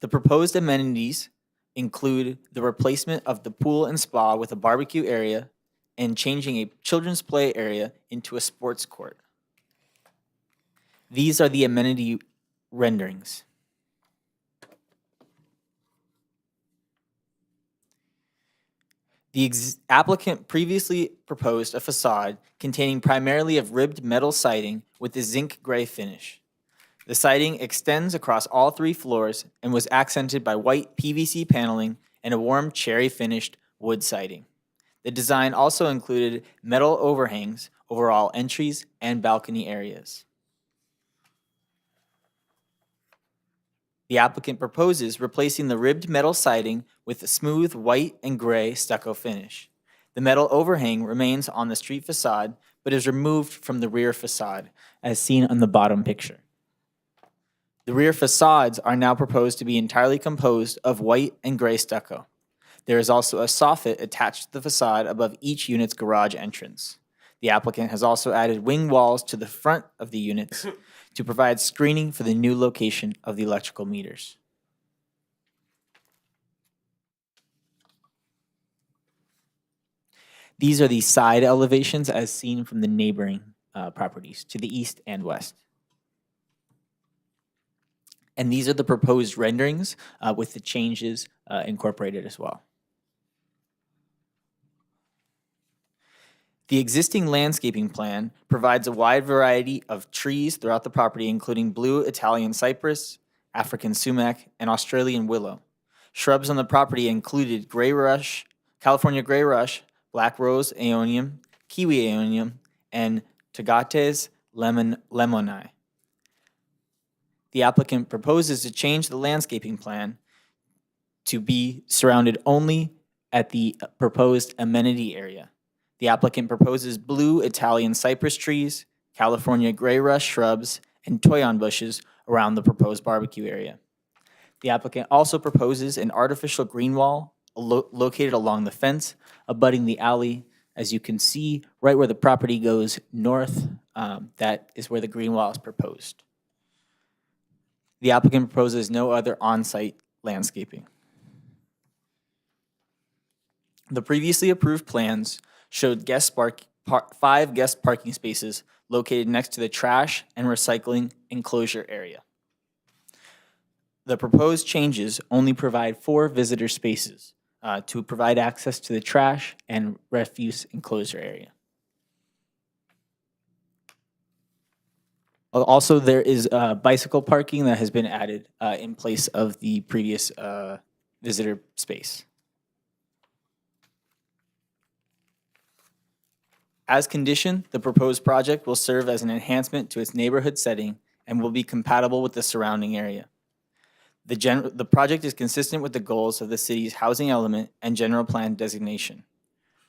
The proposed amenities include the replacement of the pool and spa with a barbecue area and changing a children's play area into a sports court. These are the amenity renderings. The applicant previously proposed a facade containing primarily of ribbed metal siding with a zinc gray finish. The siding extends across all 3 floors and was accented by white PVC paneling and a warm cherry-finished wood siding. The design also included metal overhangs over all entries and balcony areas. The applicant proposes replacing the ribbed metal siding with a smooth white and gray stucco finish. The metal overhang remains on the street facade, but is removed from the rear facade, as seen on the bottom picture. The rear facades are now proposed to be entirely composed of white and gray stucco. There is also a soffit attached to the facade above each unit's garage entrance. The applicant has also added wing walls to the front of the units to provide screening for the new location of the electrical meters. These are the side elevations as seen from the neighboring properties to the east and west. And these are the proposed renderings with the changes incorporated as well. The existing landscaping plan provides a wide variety of trees throughout the property, including blue Italian cypress, African sumac, and Australian willow. Shrubs on the property included gray rush, California gray rush, black rose aeonium, kiwi aeonium, and Tagates lemoni. The applicant proposes to change the landscaping plan to be surrounded only at the proposed amenity area. The applicant proposes blue Italian cypress trees, California gray rush shrubs, and toyon bushes around the proposed barbecue area. The applicant also proposes an artificial green wall located along the fence, abutting the alley. As you can see, right where the property goes north, that is where the green wall is proposed. The applicant proposes no other on-site landscaping. The previously approved plans showed 5 guest parking spaces located next to the trash and recycling enclosure area. The proposed changes only provide 4 visitor spaces to provide access to the trash and refuse enclosure area. Also, there is bicycle parking that has been added in place of the previous visitor space. As conditioned, the proposed project will serve as an enhancement to its neighborhood setting and will be compatible with the surrounding area. The project is consistent with the goals of the city's housing element and general plan designation.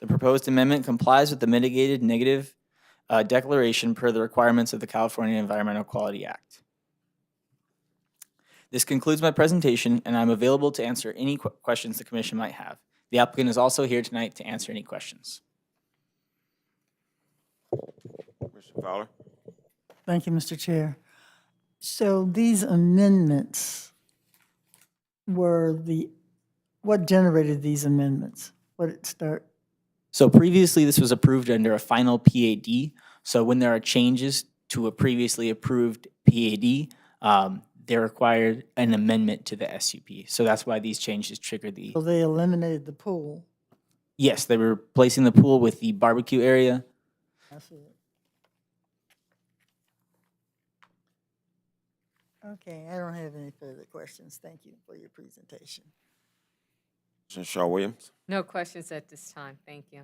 The proposed amendment complies with the mitigated negative declaration per the requirements of the California Environmental Quality Act. This concludes my presentation, and I'm available to answer any questions the commission might have. The applicant is also here tonight to answer any questions.
Mr. Fowler?
Thank you, Mr. Chair. So these amendments what generated these amendments? What did it start?
So previously, this was approved under a final PAD. So when there are changes to a previously approved PAD, they required an amendment to the SUP. So that's why these changes triggered the.
So they eliminated the pool.
Yes, they were replacing the pool with the barbecue area.
I see it. Okay, I don't have any further questions. Thank you for your presentation.
Mr. Shaw Williams?
No questions at this time. Thank you.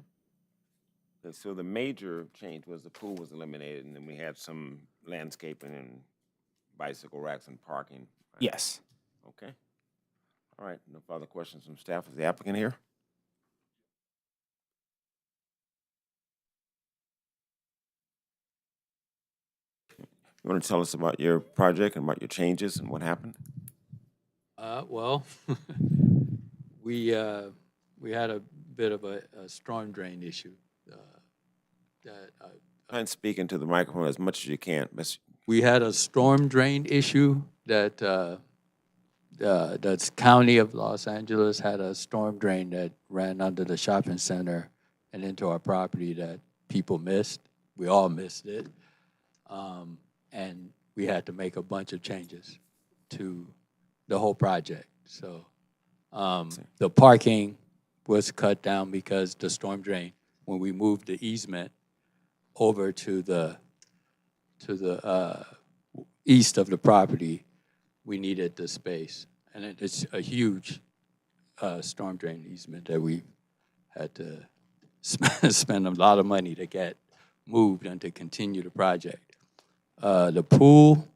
Okay, so the major change was the pool was eliminated, and then we had some landscaping and bicycle racks and parking. Right?
Yes.
Okay. All right, no further questions from staff. Is the applicant here? You want to tell us about your project and about your changes and what happened?
Well, we had a bit of a storm drain issue.
Try and speak into the microphone as much as you can.
We had a storm drain issue that the county of Los Angeles had a storm drain that ran under the shopping center and into our property that people missed. We all missed it. And we had to make a bunch of changes to the whole project. So the parking was cut down because the storm drain, when we moved the easement over to the east of the property, we needed the space. And it's a huge storm drain easement that we had to spend a lot of money to get moved and to continue the project. The pool,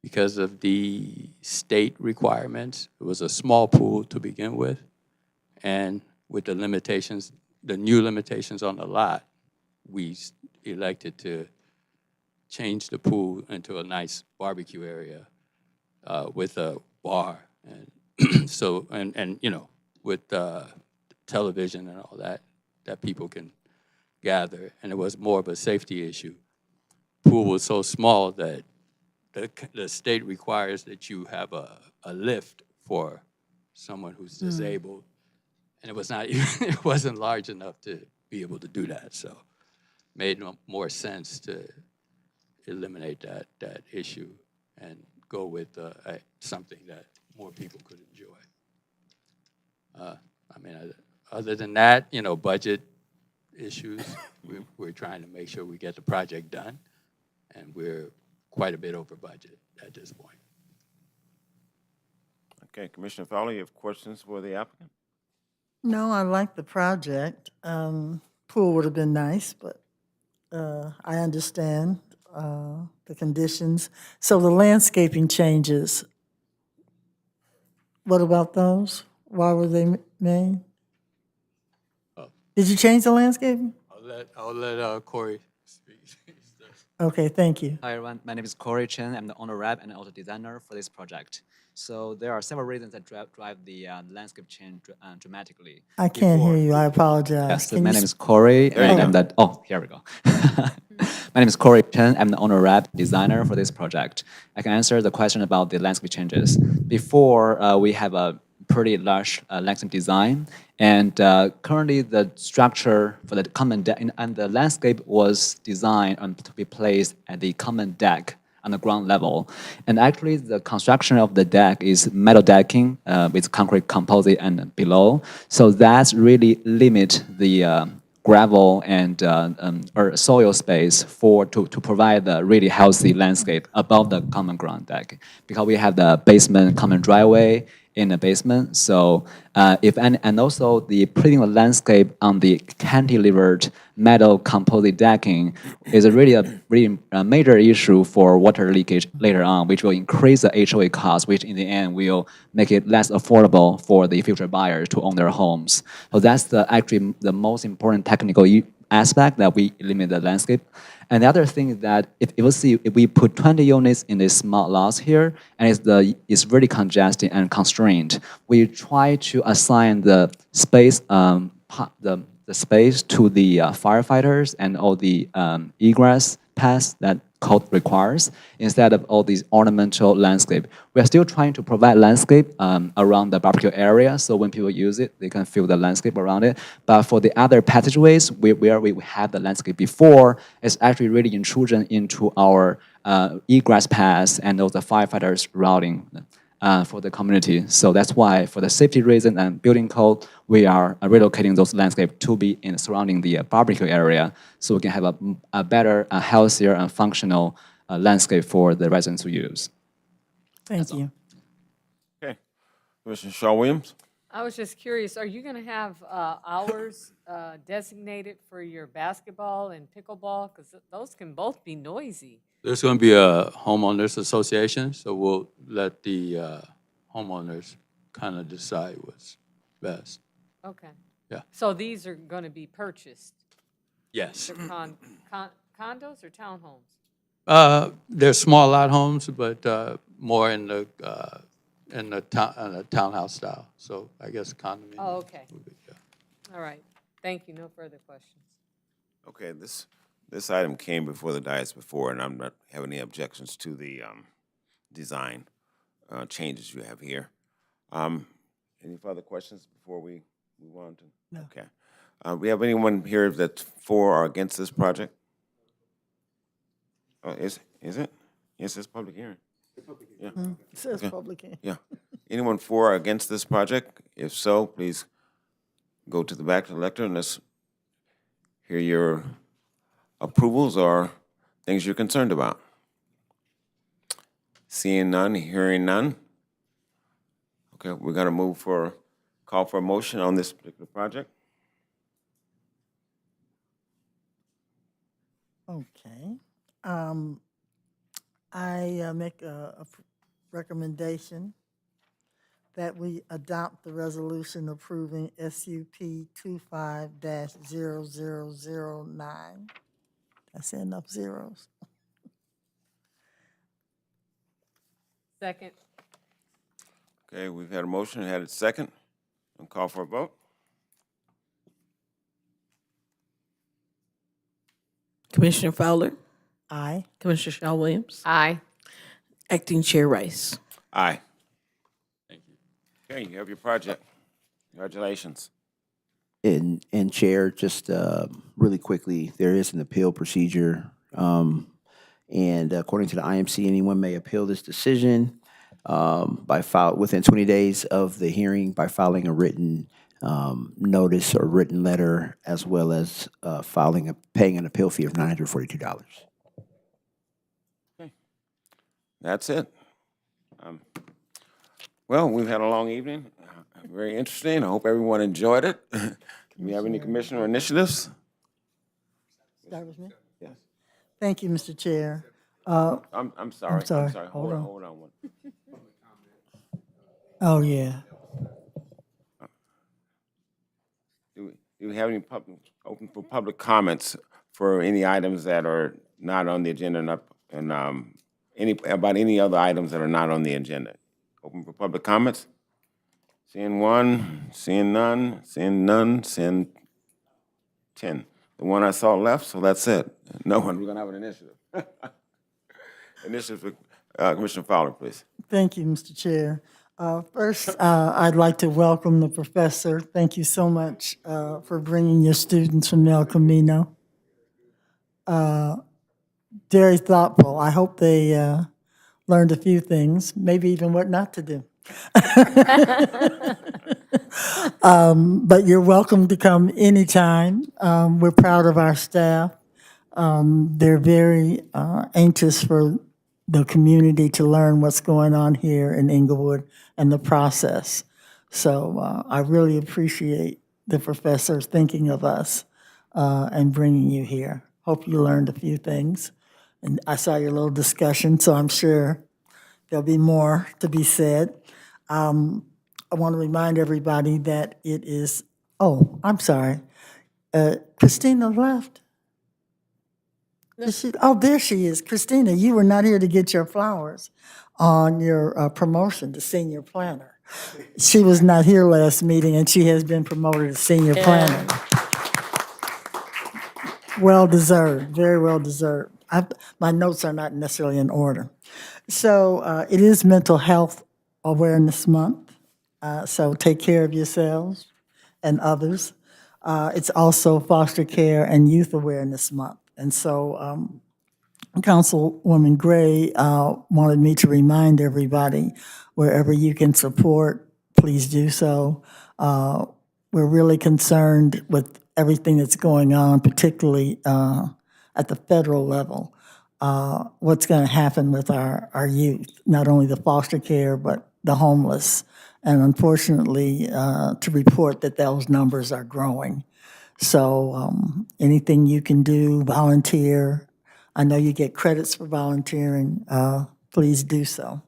because of the state requirements, it was a small pool to begin with. And with the limitations, the new limitations on the lot, we elected to change the pool into a nice barbecue area with a bar. And so, and you know, with television and all that people can gather. And it was more of a safety issue. Pool was so small that the state requires that you have a lift for someone who's disabled, and it was not it wasn't large enough to be able to do that. So, made more sense to eliminate that issue and go with something that more people could enjoy. I mean, other than that, you know, budget issues. We're trying to make sure we get the project done. And we're quite a bit over budget at this point.
Okay, Commissioner Fowler, you have questions for the applicant?
No, I like the project. Pool would have been nice, but I understand the conditions. So the landscaping changes, what about those? Why were they made? Did you change the landscaping?
I'll let Corey speak.
Okay, thank you.
Hi everyone, my name is Corey Chen. I'm the owner rep and also designer for this project. So there are several reasons that drive the landscape change dramatically.
I can't hear you, I apologize.
Yes, so
Can
my
you
name is Corey,
There you
and
go.
I'm the, oh, here we go. My name is Corey Chen. I'm the owner rep designer for this project. I can answer the question about the landscape changes. Before, we have a pretty large landscape design, and currently the structure for the common deck and the landscape was designed to be placed at the common deck on the ground level. And actually the construction of the deck is metal decking with concrete composite and below. So that's really limit the gravel and or soil space to provide the really healthy landscape above the common ground deck, because we have the basement common driveway in the basement. So and also the putting the landscape on the cantilevered metal composite decking is a major issue for water leakage later on, which will increase the HOA cost, which in the end will make it less affordable for the future buyers to own their homes. So that's actually the most important technical aspect, that we limit the landscape. And the other thing is that if we put 20 units in this small lots here, and it's really congested and constrained, we try to assign the space the space to the firefighters and all the egress paths that code requires, instead of all these ornamental landscape. We're still trying to provide landscape around the barbecue area, so when people use it, they can feel the landscape around it. But for the other passageways, where we had the landscape before, it's actually really intrusion into our egress paths and also firefighters routing for the community. So that's why, for the safety reason and building code, we are relocating those landscape to be in surrounding the barbecue area, so we can have a better, healthier, and functional landscape for the residents to use.
Thank you.
Okay. Commissioner Shaw Williams?
I was just curious, are you going to have hours designated for your basketball and pickleball? Because those can both be noisy.
There's going to be a homeowners association, so we'll let the homeowners kind of decide what's best.
Okay.
Yeah.
So these are going to be purchased?
Yes.
They're condos or townhomes?
They're small lot homes, but more in the townhouse style. So I guess condominium.
Oh, okay. All right. Thank you. No further questions.
Okay, this item came before the dais before, and I'm not having any objections to the design changes you have here. Any further questions before we move on to?
No.
Okay. We have anyone here that's for or against this project? Is it? Yes, it's public hearing. Yeah.
It says
Okay.
public hearing.
Yeah. Anyone for or against this project? If so, please go to the back of the lectern and let's hear your approvals or things you're concerned about. Seeing none, hearing none. Okay, we're gonna call for a motion on this particular project.
Okay. I make a recommendation that we adopt the resolution approving SUP 25-0009. That's enough zeros.
Second.
Okay, we've had a motion, had it second. I'll call for a vote.
Commissioner Fowler,
Aye.
Commissioner Shaw Williams,
Aye.
Acting Chair Rice.
Aye. Thank you. Okay, you have your project. Congratulations.
And Chair, just really quickly, there is an appeal procedure. And according to the IMC, anyone may appeal this decision within 20 days of the hearing by filing a written notice or written letter, as well as paying an appeal fee of $942.
Okay. That's it. Well, we've had a long evening. Very interesting. I hope everyone enjoyed it. Do we have any commissioner initiatives?
Start with me?
Yes.
Thank you, Mr. Chair.
I'm sorry.
I'm sorry.
Hold on.
Oh, yeah.
Do we have any open for public comments for any items that are not on the agenda and about any other items that are not on the agenda? Open for public comments? Seeing one, seeing none, seeing none, seeing 10. The one I saw left, so that's it. No one, we're gonna have an initiative. Initiative, Commissioner Fowler, please.
Thank you, Mr. Chair. First, I'd like to welcome the professor. Thank you so much for bringing your students from El Camino. Very thoughtful. I hope they learned a few things, maybe even what not to do. But you're welcome to come anytime. We're proud of our staff. They're very anxious for the community to learn what's going on here in Inglewood and the process. So I really appreciate the professors thinking of us and bringing you here. Hope you learned a few things. And I saw your little discussion, so I'm sure there'll be more to be said. I want to remind everybody that it is, oh, I'm sorry. Christina left. Oh, there she is. Christina, you were not here to get your flowers on your promotion to senior planner. She was not here last meeting, and she has been promoted to senior planner. Well deserved, very well deserved. My notes are not necessarily in order. So it is Mental Health Awareness Month, so take care of yourselves and others. It's also Foster Care and Youth Awareness Month. And so Councilwoman Gray wanted me to remind everybody, wherever you can support, please do so. We're really concerned with everything that's going on, particularly at the federal level. What's going to happen with our youth, not only the foster care, but the homeless. And unfortunately, to report that those numbers are growing. So anything you can do, volunteer. I know you get credits for volunteering. Please do so.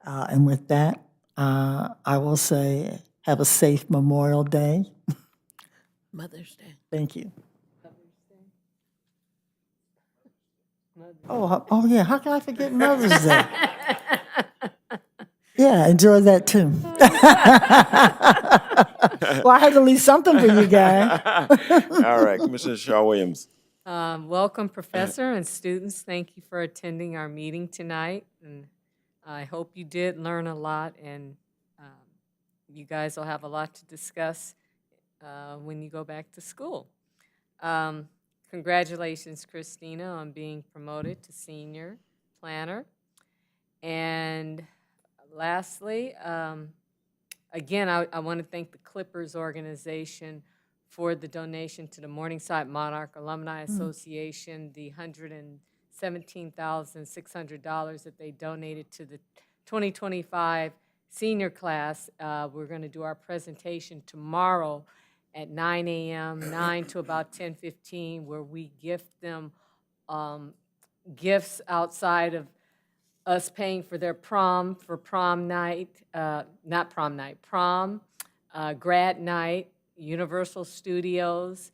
And with that, I will say have a safe Memorial Day.
Mother's Day.
Thank you. Oh yeah, how can I forget Mother's Day? Yeah, enjoy that too. Well, I had to leave something for you guys.
All right, Commissioner Shaw Williams.
Welcome, Professor and students. Thank you for attending our meeting tonight. And I hope you did learn a lot, and you guys will have a lot to discuss when you go back to school. Congratulations, Christina, on being promoted to senior planner. And lastly, again, I want to thank the Clippers organization for the donation to the Morningside Monarch Alumni Association, the $117,600 that they donated to the 2025 senior class. We're going to do our presentation tomorrow at 9 a.m., 9 to about 10:15, where we gift them gifts outside of us paying for their prom, for prom night, not prom night, prom, grad night, Universal Studios,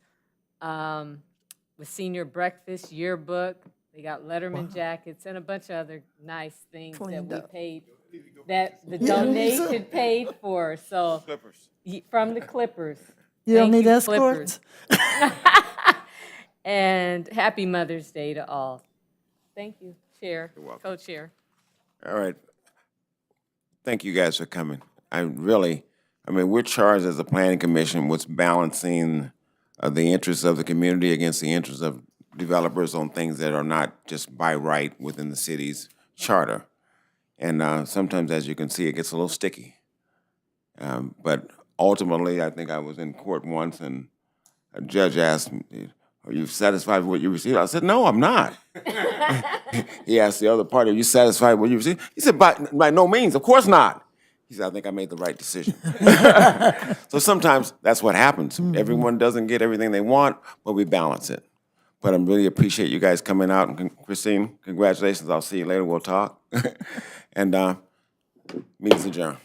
with senior breakfast, yearbook. They got Letterman jackets and a bunch of other nice things that we paid, that the donation paid for. So from the Clippers.
You don't
Thank
need
you,
escorts?
And happy Mother's Day to all. Thank you, Chair, Co-Chair.
All right. Thank you guys for coming. We're charged as a planning commission with balancing the interests of the community against the interests of developers on things that are not just by right within the city's charter. And sometimes, as you can see, it gets a little sticky. But ultimately, I think I was in court once and a judge asked me, "Are you satisfied with what you received?" I said, "No, I'm not." He asked the other party, "Are you satisfied with what you received?" He said, by no means, of course not. He said, "I think I made the right decision." So sometimes that's what happens. Everyone doesn't get everything they want, but we balance it. But I really appreciate you guys coming out. And Christine, congratulations. I'll see you later. We'll talk. And meeting's adjourned.